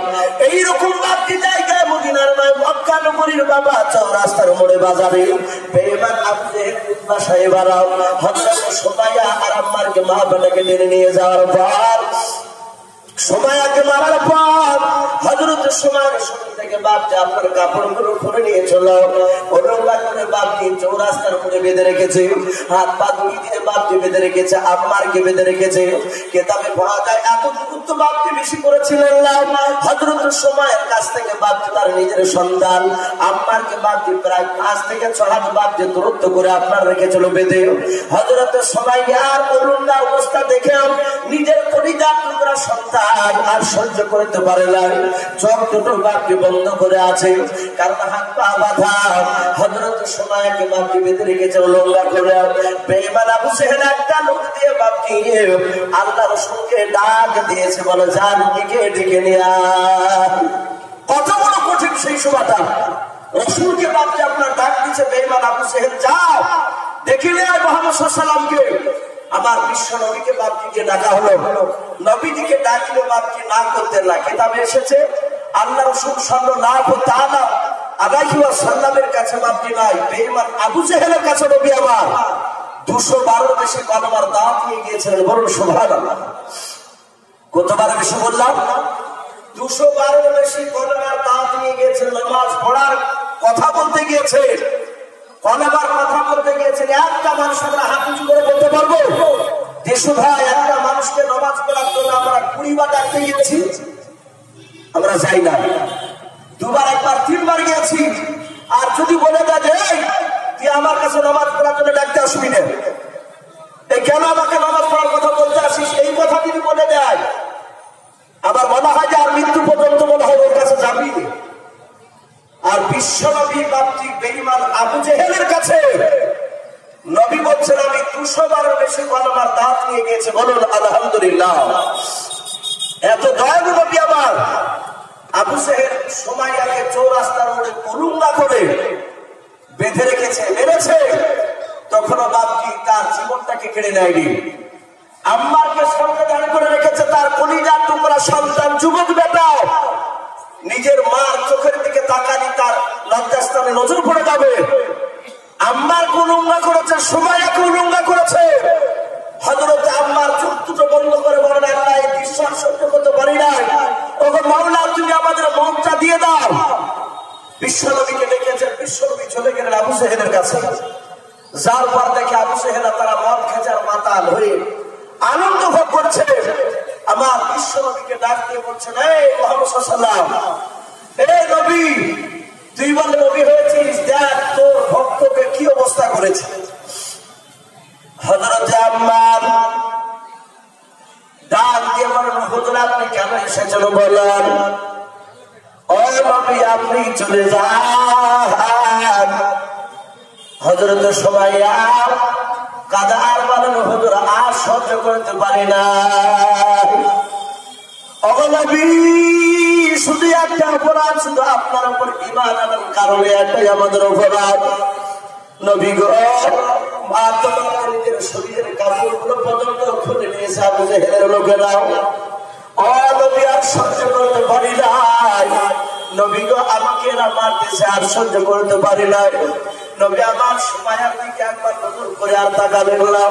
এইরকম বাদটি জায়গায় মদিনার নয় মক্কা নগরীর বাবা চৌরাস্তার মোড়ে বাজারে বেঈমান আবু জেহেল বাসায় বাড়াও। হযরত সুমাইয়া আর আম্মারকে মা বাবাকে টেনে নিয়ে যাওয়ার পর, সুমাইয়াকে মারার পর হযরত সুমাইয়ার শরীর থেকে বাপকে আপনার কাপড়গুলো খুলে নিয়ে চলো, ওলঙ্গা করে বাপকে চৌরাস্তার উপরে বেঁধে রেখেছে, হাত পা দুই দিয়ে বাপকে বেঁধে রেখেছে, আম্মারকে বেঁধে রেখেছে। কেতাবে পড়া যায় এত গুরুত্ব বাপকে বেশি করেছিলেন না। হযরত সুমাইয়ার কাছ থেকে বাপকে তার নিজের সন্তান, আম্মারকে বাপকে প্রায় 5 থেকে 6 হাত বাপকে দূরত্ব করে আপনার রেখেছিল বেঁধে। হযরত সুমাইয়ার করুণা অবস্থা দেখে নিজের কলিজার টুকরা সন্তান আর সহ্য করতে পারে না, চোখ দুটো বাপকে বন্ধ করে আছে, কারণ হাত পা বাঁধা। হযরত সুমাইয়াকে বাপকে বেঁধে রেখেছে উলঙ্গা করে। বেঈমান আবু জেহেল একটা লোক দিয়ে বাপকে আল্লাহ রাসূলকে ডাক দিয়েছে, বলে যান ডেকে নিয়ে আয়। কত বড় কঠিন সেই সময়টা, রাসূলকে বাপকে আপনার ডাক দিচ্ছে, বেঈমান আবু জেহেল যাও ডেকে নিয়ে আয় মুহাম্মদ সাল্লাল্লাহু আলাইহি ওয়াসাল্লামকে। আমার বিশ্ব নবীকে বাপকে ডাকা হলো, নবীজিকে ডাকলে বাপকে না করতেন না। কিতাবে এসেছে আল্লাহ রাসূল সাল্লাল্লাহু তাআলা আলাইহি ওয়াসাল্লামের কাছে বাপকে নাই, বেঈমান আবু জেহেলের কাছে নবী আমার 212 বেশি কলমার দাওয়াত নিয়ে গিয়েছিলেন। বলুন সুবহানাল্লাহ। কতবার বেশি বললাম? 212 বেশি কলমার দাওয়াত নিয়ে গিয়েছিলেন। নামাজ পড়ার কথা বলতে গিয়েছে, কলমার কথা বলতে গিয়েছেন। একটা মানুষ আমরা হাত উঁচু করে বলতে পারবো যে ভাই একটা মানুষকে নামাজ পড়ার জন্য আমরা 20 বার ডাকতে গিয়েছি? আমরা যাই না। 2 বার, 1 বার, 3 বার গিয়েছি। আর যদি বলে দেয় যে তুই আমার কাছে নামাজ পড়ার জন্য ডাকতে আসবি না, এই কেন আমাকে নামাজ পড়ার কথা বলতে আসিস, এই কথা তিনি বলে দেয়, আমার মনে হয় যে আর মৃত্যু পর্যন্ত মনে হয় ওর কাছে যাবি। আর বিশ্ব নবী বাপটি বেঈমান আবু জেহেলের কাছে নবী বলছেন আমি 200 বারের বেশি কলমার দাওয়াত নিয়ে গিয়েছি। বলুন আলহামদুলিল্লাহ। এত দয়ালু নবী আমার। আবু জেহেল সুমাইয়াকে চৌরাস্তার মোড়ে উলঙ্গা করে বেঁধে রেখেছে, মেরেছে, তখনও বাপটি তার জীবনটাকে কেড়ে নেয়নি। আম্মারকে সামনে দাঁড় করে রেখেছে, তার কলিজার টুকরা সন্তান যুবক বেটা নিজের মার চোখের দিকে তাকানি তার লজ্জাস্থানে নজর পড়ে যাবে। আম্মারকে উলঙ্গা করেছে, সুমাইয়াকে উলঙ্গা করেছে। হযরত আম্মার চোখ দুটো বন্ধ করে বলেন, আল্লাহ এই দৃশ্য সহ্য করতে পারি না, ওগো মাওলা তুমি আমাদের মনটা দিয়ে দাও। বিশ্বনবীকে ডেকেছেন, বিশ্বনবী চলে গেলেন আবু জেহেলের কাছে। যার পর দেখে আবু জেহেল তারা মদ খেজার মাতাল হয়ে আনন্দ ভোগ করছে। আমার বিশ্ব নবীকে ডাক দিয়ে বলছেন, এই মুহাম্মদ সাল্লাল্লাহু আলাইহি ওয়াসাল্লাম, এই নবী, তুই বলে নবী হয়েছিস, দেখ তোর ভক্তকে কি অবস্থা করেছে। হযরত আম্মার ডাক দিয়ে বলেন, হুজুর আপনি কেন এসেছেন বলেন। ও নবী আপনি চলে যান। হযরত সুমাইয়া কাঁদে আর বলেন, হুজুর আর সহ্য করতে পারি না। ও নবী শুধু একটা অপরাধ, শুধু আপনার উপর ঈমান আনার কারণে একটাই আমাদের অপরাধ। নবী গো, মা তোমার নিজের শরীরের কাপড়গুলো পর্যন্ত খুলে নিয়েছে আবু জেহেলের লোকেরা। ও নবী আর সহ্য করতে পারি নাই। নবী গো আমাকে এরা মারতেছে, আর সহ্য করতে পারি নাই। নবী আমার সুমাইয়ার দিকে একবার নজর করে আর তাকালেন না।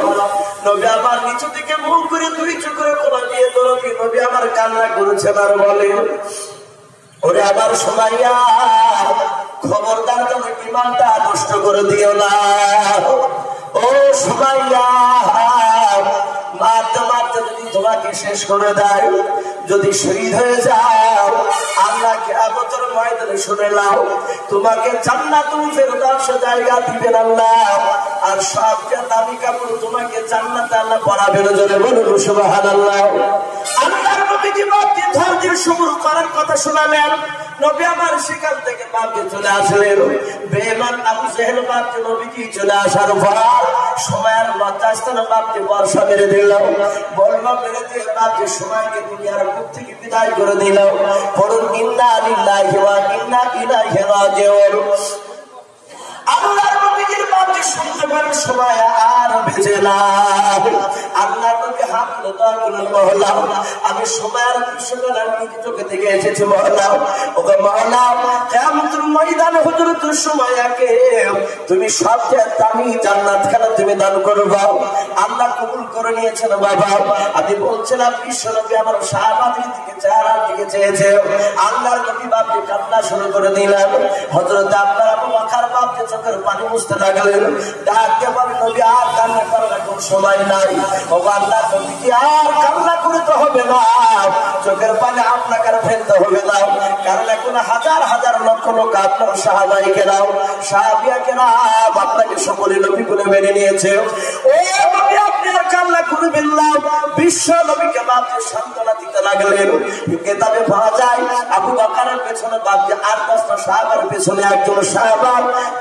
নবী আমার নিচু দিকে মুখ করে দুই চোখের কোনা দিয়ে দৌড়ি নবী আমার কান্না করেছেন আর বলে, ওরে আমার সুমাইয়া, খবরদার তুমি ঈমানটা নষ্ট করে দিও না। ও সুমাইয়া, মারতে মারতে যদি তোমাকে শেষ করে দেয়, যদি শহীদ হয়ে যাও, আল্লাহ কিয়ামতের ময়দানে শুনে নাও, তোমাকে জান্নাতুল ফেরদাউসে জায়গা দিবেন আল্লাহ, আর সবচেয়ে দামি কাপড় তোমাকে জান্নাতে আল্লাহ পরাবেন। জোরে বলুন সুবহানাল্লাহ। আল্লাহর নবীজি বাপকে ধৈর্যের সবুর করার কথা শোনালেন। নবী আমার সেখান থেকে বাপকে চলে আসলেন। বেঈমান আবু জেহেল বাপকে নবীজি চলে আসার পর সময়ের লজ্জাস্থানে বাপকে বর্ষা মেরে দিল, বলল মেরে দিয়ে বাপকে সময়কে দুনিয়ার মুখ থেকে বিদায় করে দিল। পড়ুন ইন্না লিল্লাহি ওয়া ইন্না ইলাইহি রাজিউন। আল্লাহর নবীর বাপকে শুনতে পারেন সময় আর বেঁচে না। আল্লাহর নবী হাত তুলে দোয়া করলেন, মওলা আমি সময়ের দৃশ্যটা নিজে চোখে দেখে এসেছি। মওলা, ওগো মওলা, কিয়ামতের ময়দানে হযরত সুমাইয়াকে তুমি সবচেয়ে দামি জান্নাতখানা তুমি দান করবা। আল্লাহ কবুল করে নিয়েছেন বাবা। আমি বলছিলাম বিশ্ব নবী আমার সাহাবাদের দিকে চেহারার দিকে চেয়েছে। আল্লাহর নবী বাপকে কান্না শুরু করে দিলেন। হযরত আব্দুল্লাহ আবু বকর বাপকে চোখের পানি মুছতে লাগলেন। ডাক দিয়ে বলেন, নবী আর কান্না করার এখন সময় নাই। ও আল্লাহর নবীকে আর কান্না করতে হবে না, চোখের পানি আপনাকে আর ফেলতে হবে না, কারণ এখন হাজার হাজার লক্ষ লোক আপনার সাহাবায়ে কেরাম সাহাবিয়া কেরাম আপনাকে সকলে নবী বলে মেনে নিয়েছে। ও নবী আপনি আর কান্না করবেন না। বিশ্ব নবীকে বাপকে সান্ত্বনা দিতে লাগলেন। কিতাবে পাওয়া যায় আবু বকরের পেছনে বাপকে আর 10টা সাহাবার পেছনে একজন সাহাবা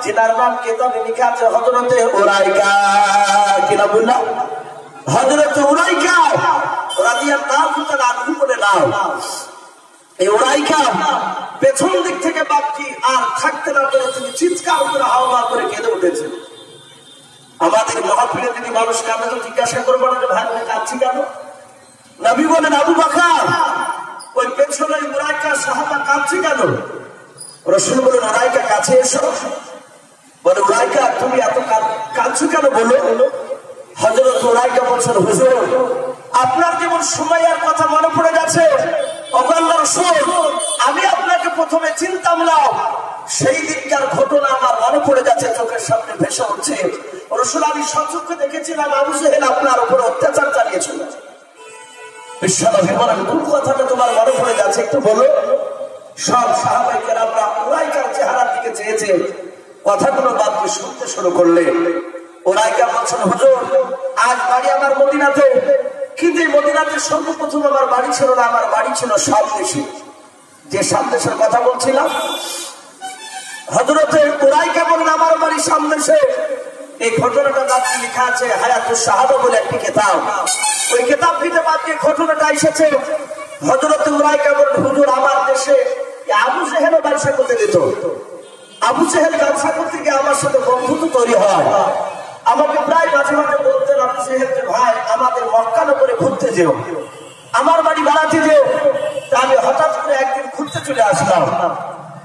যিনার নাম কিতাবে লেখা আছে হযরতে উরাইকা। কি নাম বললাম? হযরতে উরাইকা রাদিয়াল্লাহু তাআলা আনহু বলে নাও। এই উরাইকা পেছন দিক থেকে বাপকে আর থাকতে না পেরে তিনি চিৎকার করে হাওয়া করে কেঁদে উঠেছেন। আমাদের মাহফিলে যদি মানুষ কাঁদে তো জিজ্ঞাসা করবো না যে ভাই কাঁদছি কেন? নবী বলেন, আবু বকর ওই পেছনে উরাইকা সাহাবা কাঁদছে কেন? রাসূল বলেন, উরাইকা কাছে এসো। বলে, উরাইকা তুমি এত কাঁদছো কেন বলো? হযরত উরাইকা বলছেন, হুজুর আপনার যেমন সুমাইয়ার কথা মনে পড়ে যাচ্ছে, ওগো আল্লাহর রাসূল আমি আপনাকে প্রথমে চিনতাম না, সেই দিনকার ঘটনা আমার মনে পড়ে যাচ্ছে, চোখের সামনে ভেসে উঠছে। রাসূল আমি সচক্ষে দেখেছিলাম আবু জেহেল আপনার উপর অত্যাচার চালিয়েছিল। বিশ্বনবী বলেন, কোন কথাটা তোমার মনে পড়ে যাচ্ছে একটু বলো। সব সাহাবায়ে কেরামরা উরাইকার চেহারার দিকে চেয়েছে, কথাগুলো বাপকে শুনতে শুরু করলেন। উরাইকা বলছেন, হুজুর আজ বাড়ি আমার মদিনাতে, কিন্তু এই মদিনাতে সর্বপ্রথম আমার বাড়ি ছিল না, আমার বাড়ি ছিল শাম দেশে। যে শাম দেশের কথা বলছিলাম, হযরতে উরাইকা বলেন আমার বাড়ি শাম দেশে। এই ঘটনাটা বাপকে লেখা আছে হায়াতুস সাহাবা বলে একটি কিতাব। ওই কিতাবটিতে বাপকে ঘটনাটা এসেছে। হযরতে উরাইকা বলেন, হুজুর আমার দেশে আবু জেহেলও ব্যবসা করতে দিত। আবু জেহেল ব্যবসা করতে গিয়ে আমার সাথে বন্ধুত্ব তৈরি হয়। আমাকে প্রায় মাঝে মাঝে বলতেন আবু জেহেল যে ভাই আমাদের মক্কা নগরে ঘুরতে যেও, আমার বাড়ি বেড়াতে যেও। তা আমি হঠাৎ করে একদিন ঘুরতে চলে আসলাম।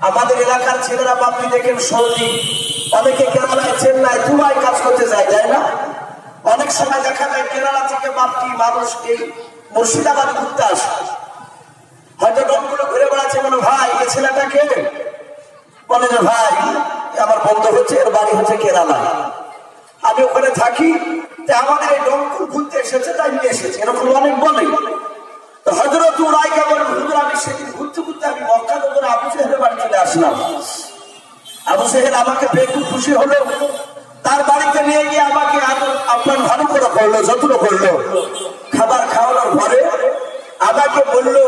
আমাদের এলাকার ছেলেরা বাপি দেখেন সৌদি, অনেকে কেরালায় চেন্নাই দুবাই কাজ করতে যায়, তাই না? অনেক সময় দেখা যায় কেরালা থেকে বাপটি মানুষ এই মুর্শিদাবাদে ঘুরতে আসে। হয়তো দলগুলো ঘুরে বেড়াচ্ছে, বলো ভাই এই ছেলেটাকে বলে যে ভাই আমার বন্ধু হচ্ছে, এর বাড়ি হচ্ছে কেরালায়, আমি ওখানে থাকি, আমাদের এই ডঙ্কুর ঘুরতে এসেছে তাই নিয়ে এসেছে, এরকম অনেক বলে। তো হযরত উরাইকা বলেন, হুজুর আমি সেদিন ঘুরতে ঘুরতে আমি মক্কা নগরে আবু জেহেলের বাড়ি চলে আসলাম। আবু জেহেল আমাকে পেয়ে খুব খুশি হলো, তার বাড়িতে নিয়ে গিয়ে আমাকে আপনার ভালো করে করলো, যত্ন করলো। খাবার খাওয়ানোর পরে আমাকে বললো,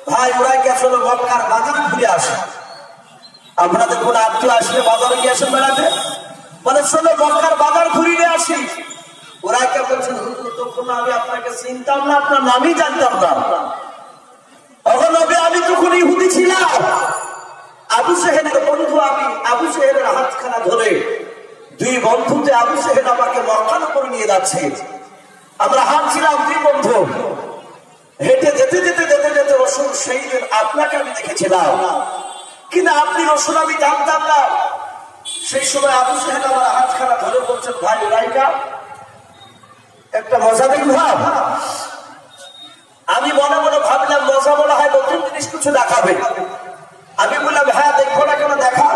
ভাই উরাইকা চলো মক্কার বাজার ঘুরে আসে। আপনাদের কোন আত্মীয় আসলে বাজারে গিয়েছেন বেড়াতে, বলে চলো মক্কার বাজার ঘুরিয়ে আসি। উরাইকা বলছেন, হুজুর তখন আমি আপনাকে চিনতাম না, আপনার নামই জানতাম না। আমি তখন ইহুদি ছিলাম। আবু জেহেলের বন্ধু আমি, আবু জেহেলের হাতখানা ধরে দুই বন্ধুতে আবু জেহেল আমাকে মক্কা নগরে নিয়ে যাচ্ছে। আমরা হাঁটছিলাম দুই বন্ধু, হেঁটে যেতে যেতে যেতে যেতে রসুল সেই দিন আপনাকে আমি দেখেছিলাম, কিন্তু আপনি রসুল আমি জানতাম না। সেই সময় আবু জেহেল আমার হাতখানা ধরে বলছেন, ভাই উরাইকা একটা মজা দেখব। আমি মনে মনে ভাবলাম মজা বলা হয় নতুন জিনিস কিছু দেখাবে। আমি বললাম হ্যাঁ দেখবো না কেন, দেখা।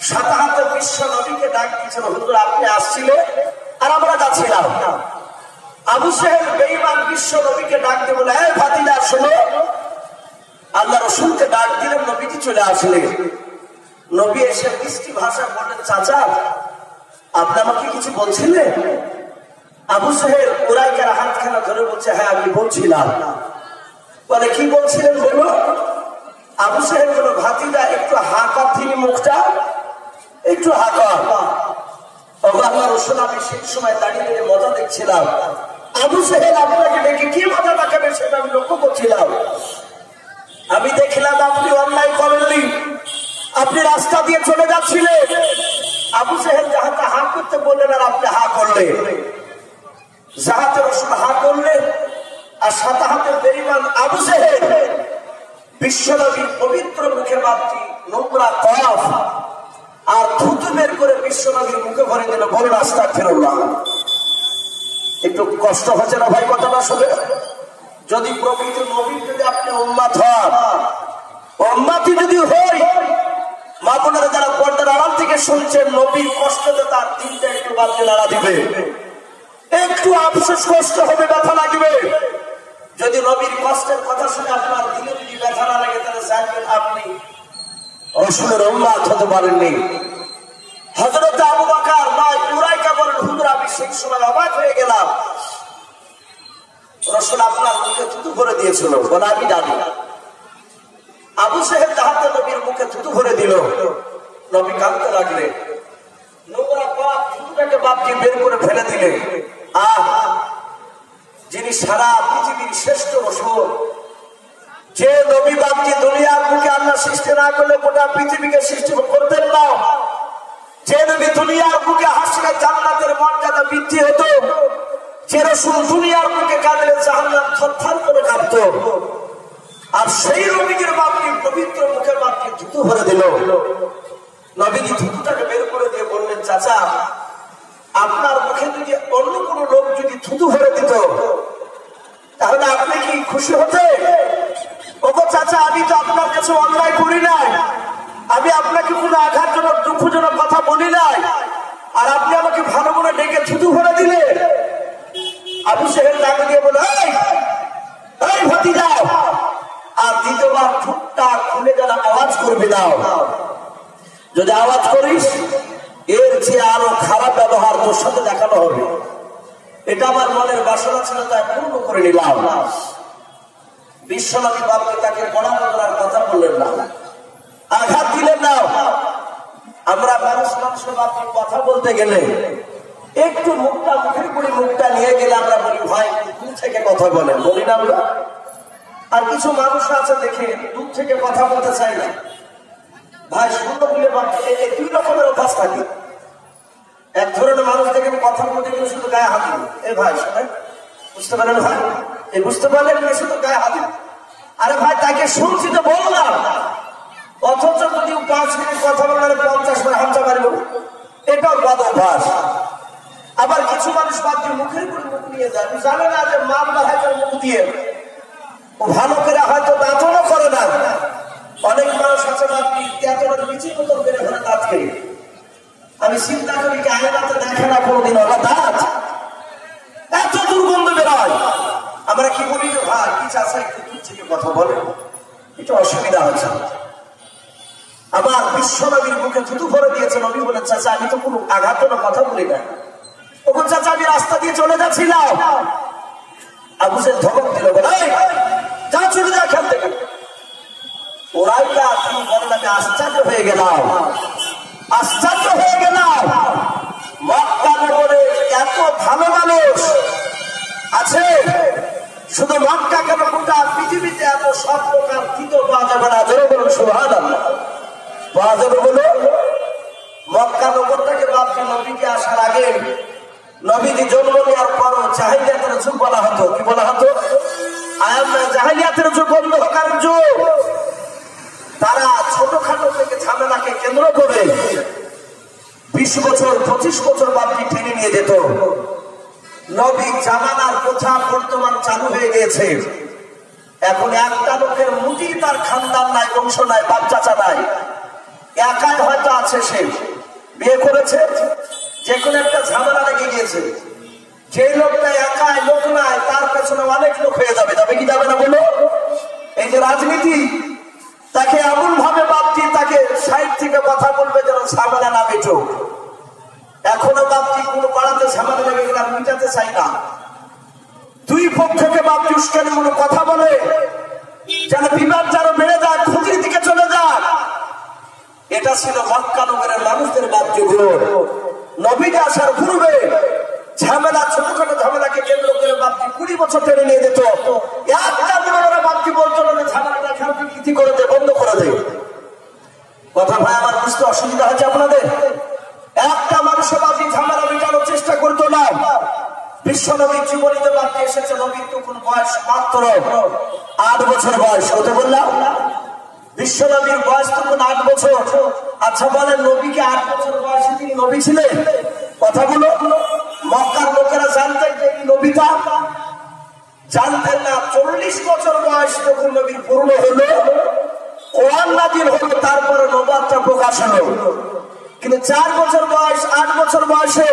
সাথে হাতে বিশ্ব নবীকে ডাক দিয়েছিল, হুজুর আপনি আসছিলেন আর আমরা যাচ্ছিলাম। আবু জেহেল বেঈমান বিশ্ব নবীকে ডাক দিয়ে বলে, এই ভাতিজা শোনো। আল্লাহ রসুলকে ডাক দিলেন, নবীজি চলে আসলেন। নবী এসে মিষ্টি ভাষায় বললেন, চাচা আপনি আমাকে কিছু বলছিলেন? আবু জেহেল উরাইকার হাতখানা ধরে বলছে, হ্যাঁ আমি বলছিলাম। বলে কি বলছিলেন বলো। আবু জেহেল বলল, ভাতিজা একটু হাঁকার তিনি মুখটা, একটু হাঁকা। আল্লাহ রসুল আমি সেই সময় দাঁড়িয়ে মজা দেখছিলাম। আবু জেহেল আপনাকে দেখে কি মজা দেখাবে সেটা আমি লক্ষ্য করছিলাম। আমি দেখলাম আপনি অন্যায় করেননি, আপনি রাস্তা দিয়ে চলে যাচ্ছিলেন। আবু জেহেল যাহাতে হা করতে বললেন আর আপনি হা করলেন, যাহাতে রসুল হা করলেন। আর সাথে হাতে বেঈমান আবু জেহেল বিশ্বনবীর পবিত্র মুখে মাত্রি নোংরা কফ আর থুতু বের করে বিশ্বনবীর মুখে ভরে দিল। বলেন আস্তাগফিরুল্লাহ। একটু কষ্ট হচ্ছে না ভাই কথাটা শুনে? যদি প্রকৃত নবীর যদি আপনি উম্মাত হন, উম্মাতি যদি হই, মা বোনেরা যারা পর্দার আড়াল থেকে শুনছেন, নবীর কষ্টতে তার দিনটা একটু বাদে নাড়া দিবে, একটু আফসোস কষ্ট হবে, ব্যথা লাগবে। যদি নবীর কষ্টের কথা শুনে আপনার দিলে যদি ব্যথা না লাগে, তাহলে জানবেন আপনি রসুলের উম্মাত হতে পারেননি। হযরত আবু বকর নয় উরাইকা বলেন, হুজুর আমি সেই সময় অবাক হয়ে গেলাম, রসুল আপনার মুখে থুতু ভরে দিয়েছিল। বলে আমি জানি। আবু জেহেল তাহাতে নবীর মুখে থুতু ভরে দিল। নবী কাঁদতে লাগলেন, নোংরা পাপ থুতুটাকে বাদ দিয়ে বের করে ফেলে দিলে। যিনি সারা পৃথিবীর শ্রেষ্ঠ রসুল, যে নবী বাদকে দুনিয়ার মুখে আল্লাহ সৃষ্টি না করলে গোটা পৃথিবীকে সৃষ্টি করতেন না, যে নবী দুনিয়ার মুখে হাসলে জান্নাতের মর্যাদা বৃদ্ধি হতো, যে রসুল দুনিয়ার মুখে কাঁদলে জাহান্নাম থরথর করে কাঁপত, আর সেই নবীর বাপকে পবিত্র মুখের বাপকে থুতু ভরে দিল। নবীজি থুতুটাকে বের করে দিয়ে বললেন, চাচা আপনার মুখে যদি অন্য কোনো লোক যদি থুতু ভরে দিত তাহলে আপনি কি খুশি হতে? ওগো চাচা আমি তো আপনার কাছে অন্যায় করি নাই, আমি আপনাকে কোনো আঘাতজনক দুঃখজনক কথা বলি নাই, আর আপনি আমাকে ভালো করে ডেকে থুতু ভরে দিলে। আবু জেহেল ডাক দিয়ে বলে, এই ভাতিজা, আর দ্বিতীয়বার ঠোঁটটা খুলে যেন আওয়াজ করবি না, যদি আওয়াজ করিস এর চেয়ে আরো খারাপ ব্যবহার তোর সাথে দেখানো হবে। এটা আমার মনের বাসনা ছিল, তাই পূর্ণ করে নিলাম। বিশ্বনবী বাপকে তাকে পড়ানো করার কথা বললেন না, আঘাত দিলেন না। আমরা মানুষের বাপকে কথা বলতে গেলে একটু মুখটা মুখের করে মুখটা নিয়ে গেলে আমরা বলি, ভাই দূর থেকে কথা বলেন, বলি না আমরা? আর কিছু মানুষ আছে দেখে দূর থেকে কথা বলতে চাই না, ভাই শূন্য বলে এই দুই রকমের অভ্যাস থাকে। এক ধরনের মানুষ দেখে কথা বলতে গেলে শুধু গায়ে হাত দিল, এ ভাই শোনেন, বুঝতে পারেন ভাই, এই বুঝতে পারলেন শুধু গায়ে হাত দিল। আরে ভাই তাকে শুনছি তো বললাম, অথচ যদি 5 মিনিট কথা বলার 50 বার হামচা মারব, এটাও বদ অভ্যাস। আবার কিছু মানুষ বাপকে মুখের করে মুখ নিয়ে যায়, জানে না যে মামলা হয় মুখ দিয়ে, ও ভালো করে হয়তো দাঁতনও করে না। অনেক মানুষ আছে বাপকে তেতনের বিচির মতো বেড়ে ধরে দাঁত খেয়ে। আমি চিন্তা করি কি আয়নাতে দেখে না কোনোদিন ওরা দাঁত, আমরা কি বলি যে ভাই কি চাষা একটু দূর থেকে কথা বলে, একটু অসুবিধা হচ্ছে। আমার বিশ্ব নবীর মুখে থুতু ভরে দিয়েছে। নবী বলে চাচা আমি তো কোনো আঘাত কোনো কথা বলি না। তখন চাচা আমি রাস্তা দিয়ে চলে যাচ্ছিলাম, আবু জেহেল ধমক দিল, বলে যা চলে যা এখান থেকে। ওরাই তিনি বলেন আমি আশ্চর্য হয়ে গেলাম, আশ্চর্য হয়ে গেলাম। মক্কা নগরে এত ভালো মানুষ আছে, শুধু মক্কা কেন গোটা পৃথিবীতে এত সব প্রকার তৃতীয় পাওয়া যাবে না। জোরে বলুন সুবহানাল্লাহ। পাওয়া যাবে বলে মক্কা নগরটাকে বাপকে নবীকে আসার আগে নবীজি জন্ম নেওয়ার পরও জাহিলিয়াতের যুগ বলা হতো। কি বলা হতো? জাহিলিয়াতের যুগ, অন্ধকার যুগ। তারা ছোটখাটো থেকে ঝামেলাকে কেন্দ্র করে 20 বছর 25 বছর বাপকে টেনে নিয়ে যেত। নবী জামানার প্রথা বর্তমান চালু হয়ে গিয়েছে। এখন একটা লোকের মুটি তার খানদান নাই, বংশ নাই, বাপ চাচা নাই, একাই হয়তো আছে, সে বিয়ে করেছে, যে কোনো একটা ঝামেলা লেগে গিয়েছে। যে লোকটা একাই লোক নাই, তার পেছনে অনেক লোক হয়ে যাবে। যাবে কি যাবে না বলো? এই যে রাজনীতি, তাকে এমন ভাবে বাপটি তাকে সাইড থেকে কথা বলবে যেন ঝামেলা না মিটুক। এখনো বাপটি কোনো পাড়াতে ঝামেলা লেগে গেলে আমি মিটাতে চাই না। দুই পক্ষকে বাপটি উস্কানি কোনো কথা বলে যেন বিবাদ যেন বেড়ে যায়, ক্ষতির দিকে চলে যায়। এটা ছিল মক্কা নগরের মানুষদের বাপযুগ। নবীজি আসার পূর্বে ঝামেলা, ছোটখাটো ঝামেলাকে কেন্দ্র করে বাপটি 20 বছর টেনে নিয়ে যেত। একটা বড়রা বাপটি বলতো না ঝামেলাটা খেলতে করে দে, বন্ধ করে দে। কথা ভাই আমার বুঝতে অসুবিধা হচ্ছে আপনাদের? একটা মানুষের বাপটি ঝামেলা মেটানোর চেষ্টা করতো না। বিশ্ব নবীর জীবনীতে বাপটি এসেছে, নবীর তখন বয়স মাত্র 8 বছর বয়স। হতে বললাম বিশ্ব নবীর বয়স তখন 8 বছর। আচ্ছা বলেন, নবীকে 8 বছর বয়সে তিনি নবী ছিলেন? কথা বলো। মক্কার লোকেরা জানতেন যে এই নবীটা? জানতেন না। 40 বছর বয়স যখন নবীর পূর্ণ হলো, কোরআন নাযিল হলো, তারপরে নবুয়তটা প্রকাশ হলো। কিন্তু 4 বছর বয়স, 8 বছর বয়সে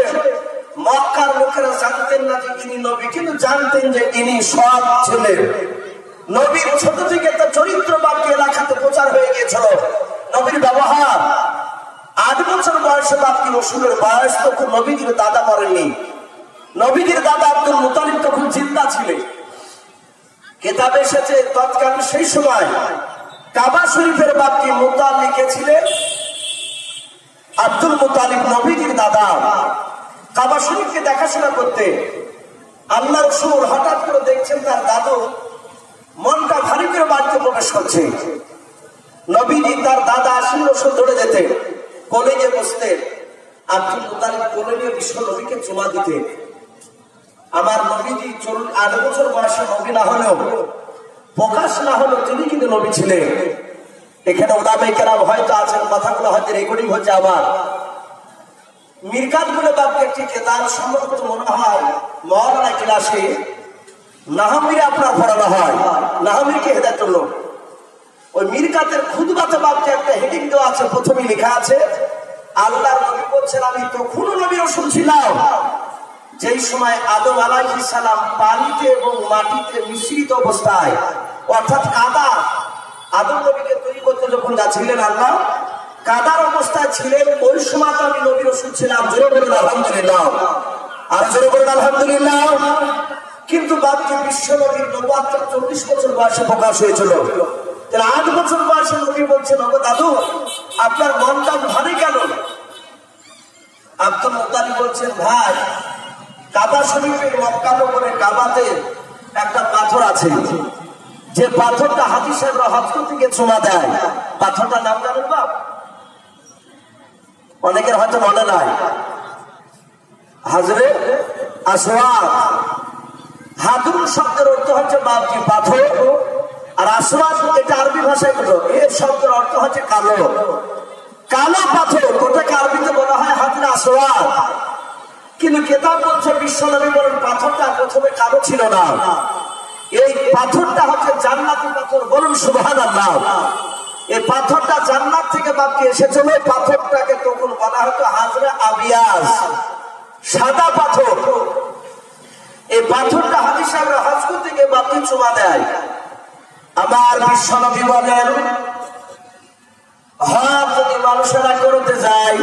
মক্কার লোকেরা জানতেন না যে ইনি নবী, কিন্তু জানতেন যে ইনি সৎ ছিলেন। নবীর ছোট থেকে তার চরিত্র বাক্য এলাকাতে প্রচার হয়ে গিয়েছিল। নবীর ব্যবহার 8 বছর বয়সে বাপকি রসুলের বয়স তখন নবীজির দাদা মরেননি। নবীজির দাদা আব্দুল মুতালিব তখন জিন্দা ছিলেন। কিতাবে এসেছে তৎকালীন সেই সময় কাবা শরীফের বাপকি মুতাল লিখেছিলেন আব্দুল মুতালিব, নবীজির দাদা। কাবা শরীফকে দেখাশোনা করতে আল্লাহ রসুল হঠাৎ করে দেখছেন তার দাদু মনটা ভারী করে বাড়িতে প্রবেশ করছে। নবীজি তার দাদা আসিল রসুল ধরে যেতে, কোলে গিয়ে বসতেন। আব্দুল মুতালিব কোলে নিয়ে বিশ্ব নবীকে চুমা দিতে। আমার নবীজি 8 বছর বয়সে নবী না হলেও, প্রকাশ না হলেও তিনি কিন্তু নবী ছিলেন। এখানে ওলামায়ে কেরাম হয়তো আছেন, কথাগুলো হয়তো রেকর্ডিং হচ্ছে। আমার মিরকাত বলে বাপকে একটি কেতাব সম্ভবত মনে হয় মওলানা ক্লাসে নাহামিরে আপনার পড়ানো হয়। নাহামিরকে হেদায়েতের লোক। ওই মিরকাতের খুতবাতে বাপকে একটা হেডিং দেওয়া আছে, প্রথমেই লেখা আছে আল্লাহর নবী বলছেন আমি তখনও নবী রাসূল ছিলাম যেই সময় আদম আলাইহিস সালাম পানিতে এবং মাটিতে মিশ্রিত অবস্থায়, অর্থাৎ কাদা, আদম নবীকে তৈরি করতে যখন যাচ্ছিলেন আল্লাহ কাদার অবস্থায় ছিলেন, ওই সময় আমি নবী রাসূল ছিলাম। জোরে বলুন আলহামদুলিল্লাহ। আর জোরে বলুন আলহামদুলিল্লাহ। কিন্তু বাপকে বিশ্ব নবীর নবুয়তটা 40 বছর বয়সে প্রকাশ হয়েছিল। 8 বছর বয়সে নবী বলছেন ওগো দাদু আপনার মনটা ভারী কেন? আব্দুল মুতালিব বলছেন ভাই, কাবা শরীফের মক্কা নগরে কাবাতে একটা পাথর আছে, যে পাথরটা হাজী সাহেবরা হজ করতে গিয়ে চুমা দেয়। পাথরটার নাম জানেন বাপ? অনেকের হয়তো মনে নাই। হাজরে আসওয়াদ। হাদুর শব্দের অর্থ হচ্ছে বাপজি পাথর, আর আসওয়াদ এটা আরবি ভাষায় বলো, এর শব্দের অর্থ হচ্ছে কালো। কালো পাথর, ওটাকে আরবিতে বলা হয় হাজরে আসওয়াদ। কিন্তু কেতাব বলছে বিশ্বনবী বলেন পাথরটা প্রথমে কালো ছিল না, এই পাথরটা হচ্ছে জান্নাতি পাথর। বলুন সুবহানাল্লাহ। এই পাথরটা জান্নাত থেকে বাপকে এসেছিল। পাথরটাকে তখন বলা হতো হাজরে আবিয়াস, সাদা পাথর। এই পাথরটা হাজি সাহেবরা হজ করতে গিয়ে বাপকে চুমা দেয়। আমার বিশ্বনবী বলেন, হজ যদি মানুষেরা করতে যায়,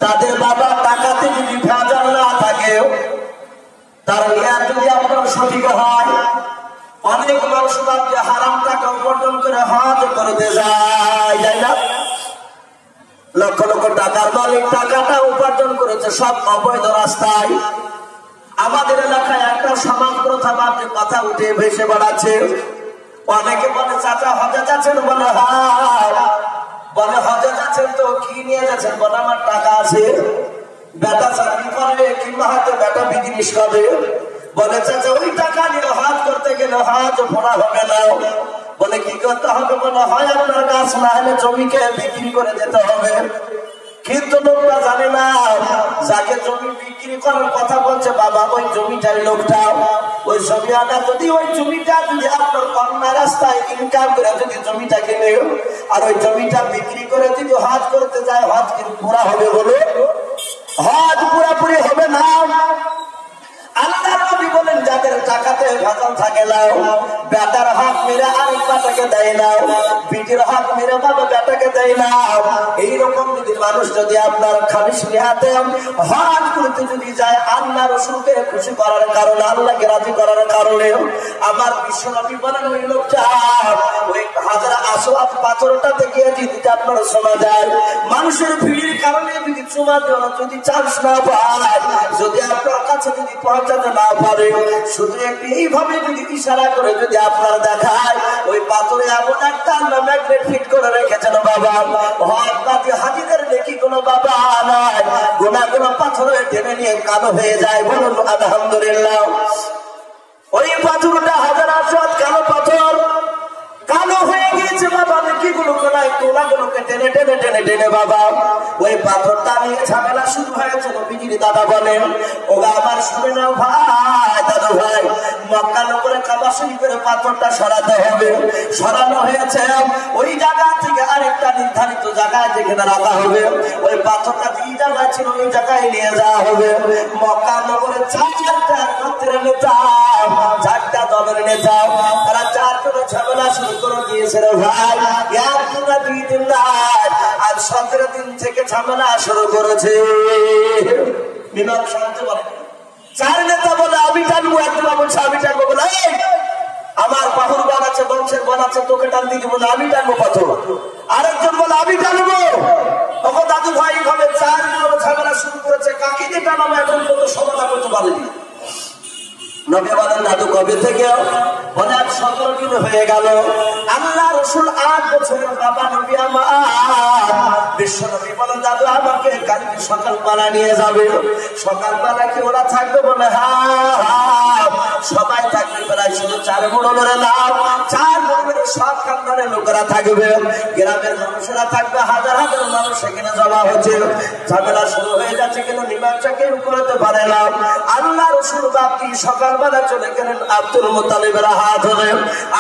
তাদের বাবা টাকাতে যদি ভেজাল না থাকে, তার নিয়াত যদি আপনার সঠিক হয়, অনেক মানুষ বাপকে হারাম টাকা উপার্জন করে হজ করতে যায়, তাই না? লক্ষ লক্ষ টাকার মালিক টাকাটা উপার্জন করেছে সব অবৈধ রাস্তায়। আমাদের এলাকায় একটা সমাজ প্রথা বাপকে কথা উঠে ভেসে বেড়াচ্ছে। অনেকে বলে চাচা হজে যাচ্ছেন, বলে হ্যাঁ, বলে হজে যাচ্ছেন তো কি নিয়ে যাচ্ছেন, বলে আমার টাকা আছে। বেটা চাকরি করে কিংবা হয়তো বেটা বিজনেস করে, বলে চাচা ওই টাকা নিয়ে হজ করতে গেলে হজ পড়া হবে না। বলে কি করতে হবে, বলে হয় আপনার গাছ না হলে জমিকে বিক্রি করে যেতে হবে। কিন্তু লোকটা জানে না, যাকে জমি বিক্রি করার কথা বলছে বাবা ওই জমিটার লোকটা, ওই জমিটা যদি ওই জমিটা যদি আপনার কন্যা রাস্তায় ইনকাম করে যদি জমিটা কিনে আর ওই জমিটা বিক্রি করে যদি হজ করতে যায়, হজ কিন্তু পুরা হবে, বলে হজ পুরাপুরি হবে না। আল্লাহর নবী বলেন, যাদের টাকাতে ভেজাল থাকে না, বেটার হক মেরে আরেক বেটাকে দেয় না, বিটির হক মেরে বাবা বেটাকে দেয় না, এইরকম যদি মানুষ যদি আপনার খালিস নিয়াতে হজ করতে যদি যায়, আল্লাহ রাসূলকে খুশি করার কারণে, আল্লাহকে রাজি করার কারণে, আমার বিশ্বনবী বলেন ওই লোকটা ওই হাজার আসওয়াদ পাথরটাতে গিয়ে যদি আপনার শোনা যায়, মানুষের ভিড়ের কারণে যদি চুমা দেওয়া যদি চান্স না পায়, যদি আপনার কাছে যদি পৌঁছাতে না পারে, শুধু একটু এইভাবে যদি ইশারা করে যদি আপনার দেখায়, ওই পাথরে এমন একটা ম্যাগনেট ফিট করে রেখেছেন বাবা, হজবাদী হাজিদের দেখি কোনো বাবা নাই, গোনা কোনো পাথরে টেনে নিয়ে কালো হয়ে যায়। বলুন আলহামদুলিল্লাহ। ওই পাথরটা হাজার আসওয়াদ কালো পাথর, কালো হয়ে গিয়েছে বাবা, দেখি গুলো কোনায় তোলাগুলোকে টেনে টেনে টেনে টেনে বাবা ওই পাথরটা নিয়ে ঝামেলা শুরু হয়েছে। নবীজির দাদা বলেন, ওগা আমার শুনে নাও ভাই, দাদু ভাই, মক্কা নগরে কাবা শরীফের পাথরটা সরাতে হবে। সরানো হয়েছে, ওই জায়গা থেকে আরেকটা নির্ধারিত জায়গায় যেখানে রাখা হবে, ওই পাথরটা যেই জায়গায় ছিল ওই জায়গায় নিয়ে যাওয়া হবে। মক্কা নগরে চারটা গোত্রের নেতা, চারটা দলের নেতা, তারা চারজনে ঝামেলা শুরু করে দিয়েছে রে ভাই। একদিন না দুই দিন নাই, আজ 17 দিন থেকে ঝামেলা শুরু করেছে। বিমান শান্তি বলে, চার নেতা বলে আমি টানবো, একজন বলছে আমি টানবো, বলে আমার বাহুর বান আছে, বংশের বান আছে, তোকে টান দিয়ে বলে আমি টানবো পাথর। আরেকজন বলে আমি টানবো। তখন দাদু ভাই এইভাবে চারজন ঝামেলা শুরু করেছে, কাকে দিয়ে টানাবো এখন পর্যন্ত সমাধান করতে পারেনি। নবী বলেন, দাদু কবে থেকে? বলে 17 দিন হয়ে গেল। আল্লাহ রাসূল 8 বছরের বাবা নবী আমার বিশ্ব নবী বলেন, দাদু আমাকে কালকে সকালবেলা নিয়ে যাবে। সকালবেলা কি ওরা থাকবে? বলে হ্যাঁ সবাই থাকবে, প্রায় শুধু 4 মুড়লের নাম, 4 মুড়লের সব খানদানের লোকেরা থাকবে, গ্রামের মানুষেরা থাকবে, হাজার হাজার মানুষ সেখানে জমা হচ্ছে। ঝামেলা শুরু হয়ে যাচ্ছে, কিন্তু মীমাংসা কেউ করতে পারে না। আল্লাহ রাসূল বাপটি সকালবেলা চলে গেলেন আব্দুল মুত্তালিবের হাত ধরে।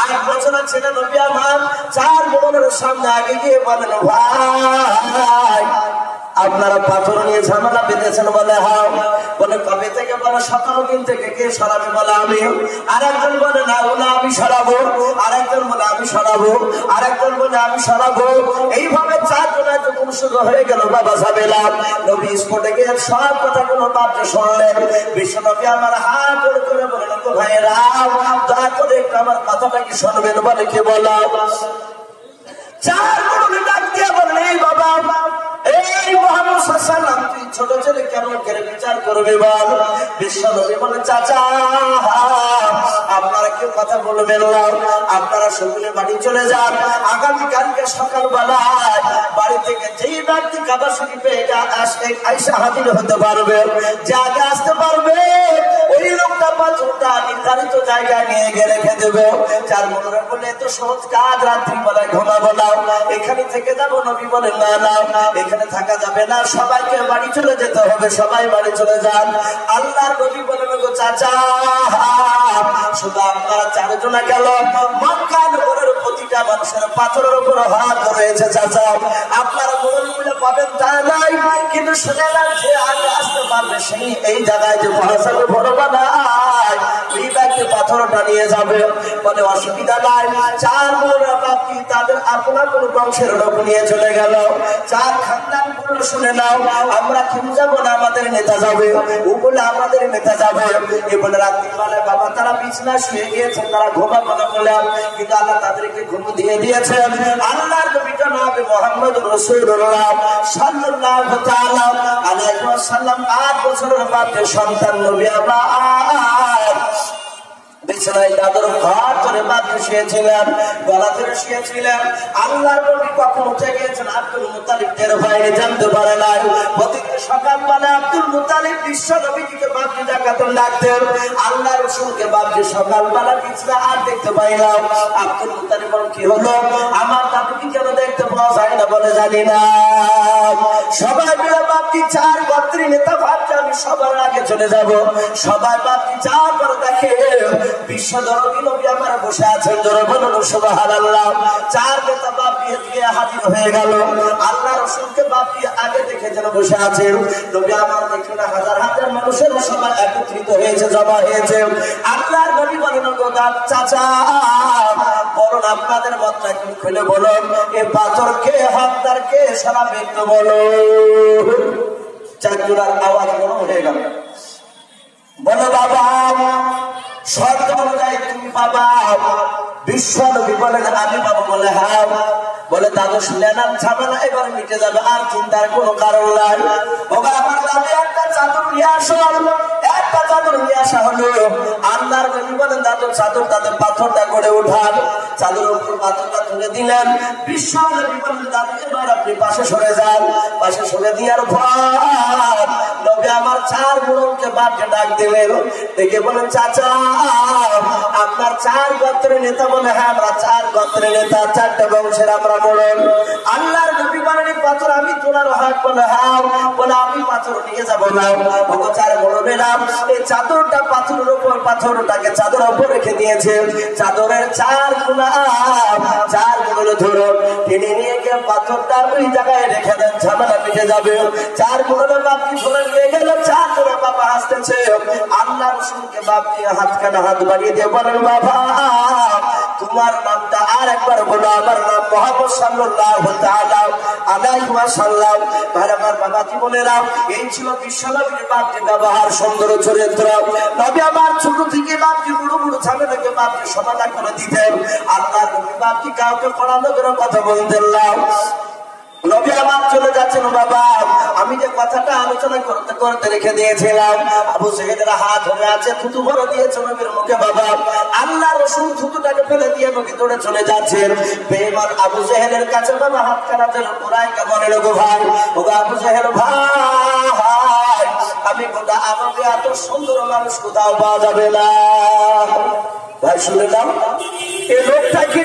8 বছরের ছেলে নবী আমার 4 মুড়লের সামনে আগে গিয়ে বলেন, ভাই আপনারা পাথর নিয়ে ঝামেলা বেঁধেছেন? বলে হ্যাঁ। বলে কবে থেকে? বলে 17 দিন থেকে। কে সরাবে? বলে আমি। আরেকজন বলে না, বলে আমি সরাবো। আরেকজন বলে আমি সরাবো। আরেকজন বলে আমি সরাবো। এইভাবে 4 জনের যখন শুরু হয়ে গেল বাবা ঝামেলা, নবী স্পটে গিয়ে সব কথাগুলো বাপকে শুনলেন। বিশ্ব নবী আমার হাত জোড় করে বলেন, তো ভাইয়েরা দয়া করে একটু আমার কথাটা কি শুনবেন? বলে কি? বলো। 4 মুড়লে ডাক দিয়ে বলেন, এই বাবা, এই মুহাম্মদ সাল্লাল্লাহু আলাইহি ওয়াসাল্লাম, তুই ছোট ছেলে কেমন করে বিচার করবে বল? বিশ্ব নবী বলেন, চাচা আপনারা কেউ কথা বলবেন না, আপনারা সকলে বাড়ি চলে যান। আগামীকালকে সকালবেলায় বাড়ি থেকে যেই ব্যক্তি কাবা শরীফে আইসা হাজির হতে পারবে, যে আগে আসতে পারবে, ওই লোকটা পাথরটা নির্ধারিত জায়গায় নিয়ে গিয়ে রেখে দেবে। 4 মুড়লে বলে, এত সহজ কাজ, রাত্রিবেলায় ঘুমাবো না, এখানে থেকে যাবো? নবী বলেন, না না, এখানে থাকা যাবে না, সবাইকে বাড়ি চলে যেতে হবে, সবাই বাড়ি চলে যান। আল্লাহর নবী বলেন, গো চাচা, শুধু আপনারা 4 জনা গেল, মক্কা নগরের প্রতিটা মানুষের পাথরের উপর হাত রয়েছে চাচা, আপনারা মুড়লগুলো পাবেন তা নাই, কিন্তু শুনে না যে আগে আসতে পারবে সেই এই জায়গায় যে পৌঁছাবে বড় বানায় ওই ব্যক্তি পাথরটা নিয়ে যাবে। বলে অসুবিধা নাই। 4 বোনের বাপি তাদের আপনা কোন বংশের লোক নিয়ে চলে গেল। 4 খানদান বলল শুনে নাও, আমরা কেউ যাবো না, আমাদের নেতা যাবে। ও বলে আমাদের নেতা যাবে। এ বলে রাত্রিবেলায় বাবা তারা বিছনা শুয়ে গিয়েছেন, তারা ঘুমাবো না বলে, কিন্তু আল্লাহ তাদেরকে ঘুম দিয়ে দিয়েছেন। আল্লাহর নবীটা নবী মুহাম্মদ রাসূলুল্লাহ সাল্লাল্লাহু তাআলা আলাইহি ওয়াসাল্লাম 8 বছরের বাচ্চা সন্তান নবী আমার বিছানায় চাদর ঘর করে বাঁধে শুয়েছিলেন, গলা ধরে শুয়েছিলেন। আল্লাহর নবী কখন উঠে গিয়েছেন আব্দুল মুত্তালিব টের পায়নি, জানতে পারে নাই। প্রতিদিন সকালবেলা আব্দুল মুত্তালিব বিশ্ব নবীকে বাপজি ডাকাতেন ডাকতেন। আল্লাহ রাসূলকে বাপজি সকালবেলা বিছানা আর দেখতে পাইলাম। আব্দুল মুত্তালিব বলেন কি হলো, আমার দাদুকে কেন দেখতে পাওয়া যায় না? বলে জানি না। সবাই মিলে বাপজি 4 গোত্রী নেতা ভাবছে আমি সবার আগে চলে যাব। সবাই বাপজি যাওয়ার পর দেখে বিশ্ব দরদি নবী আমার বসে আছেন। জোরে বলুন সুবহানাল্লাহ। 4 নেতা বাপি দিয়ে হাজির হয়ে গেল। আল্লাহ রাসূলকে বাপি আগে দেখে যেন বসে আছেন। নবী আমার দেখলেন হাজার হাজার মানুষের সবাই একত্রিত হয়েছে, জমা হয়েছে। আল্লাহর নবী বলেন চাচা বলুন আপনাদের মতটা কি খুলে বলুন, এ পাথরকে হকদারকে সারা ব্যক্ত বলো। 4 জোড়ার আওয়াজ বড় হয়ে গেল। বলো বাবা শর্ত অনুযায়ী তুমি বাবা? বিশ্ব নবী বলেন আমি বাবা। বলে হ্যাঁ। বলে দাদু শুনে না, ঝামেলা এবার মিটে যাবে, আর চিন্তার কোনো কারণ নাই। ওগো আমার দাদু একটা চাদর নিয়ে আসো। একটা চাদর নিয়ে আসা হলো। আল্লাহর নবী বলেন দাদু চাদর তাদের পাথরটা করে উঠান। চাদরের উপর পাথরটা তুলে দিলেন। বিশ্ব নবী বলেন দাদু এবার আপনি পাশে সরে যান। পাশে সরে দেওয়ার পর নবী আমার 4 বোনকে বাপকে ডাক দিলেন। দেখে বলেন চাচা আপনার 4 গোত্রের নেতা? বলে হ্যাঁ আমরা 4 গোত্রের নেতা, 4টা বংশের আমরা মোড়ল। আল্লাহর নবী বলেন পাথর আমি তোলার হক? বলে হ্যাঁ। বলে আমি পাথর নিয়ে যাবো না। ওগো 4 মোড়লেরা এই চাদরটা পাথরের উপর, পাথরটাকে চাদর উপর রেখে দিয়েছে। চাদরের 4 কোনা 4 মোড়ল ধরো টেনে নিয়ে গিয়ে পাথরটা ওই জায়গায় রেখে দেন, ঝামেলা মিটে যাবে। 4 মোড়লের বাপকে ধরে নিয়ে গেল। 4 জনের বাবা হাসতেছে। আল্লাহ রাসূলকে বাপকে হাতখানা হাত বাড়িয়ে দিয়ে বলেন বাবা তোমার নামটা আর একবার বলো। আমার নাম মুহাম্মদ সাল্লাল্লাহু তাআলা আলাইহি ওয়াসাল্লাম। ভাই আমার বাবা জীবনেরা এই ছিল বিশ্ব নবীর বাপকে ব্যবহার, সুন্দর চরিত্র। নবী আমার ছোট থেকে বাপকে বড় বড় ঝামেলাকে বাপকে সমাধান করে দিতেন। আল্লাহ নবী বাপকে কাউকে পড়ানো করে কথা বলতেন না। নবী আমার চলে যাচ্ছেন বাবা। আমি যে কথাটা আলোচনা করতে করতে রেখে দিয়েছিলাম, আবু জেহেলের হাত ধরে আছে, থুতু ভরে দিয়েছে নবীর মুখে বাবা। আল্লাহ রাসূল থুতুটাকে ফেলে দিয়ে নবী দৌড়ে চলে যাচ্ছেন। বেঈমান আবু জেহেলের কাছে বাবা হাত কাটাতে কোরআন কেমন এলো ভাই। ওগো আবু জেহেল ভাই আমি গোটা আমাকে এত সুন্দর মানুষ কোথাও পাওয়া যাবে না। ভাই শুনে নাও, এই লোকটা কি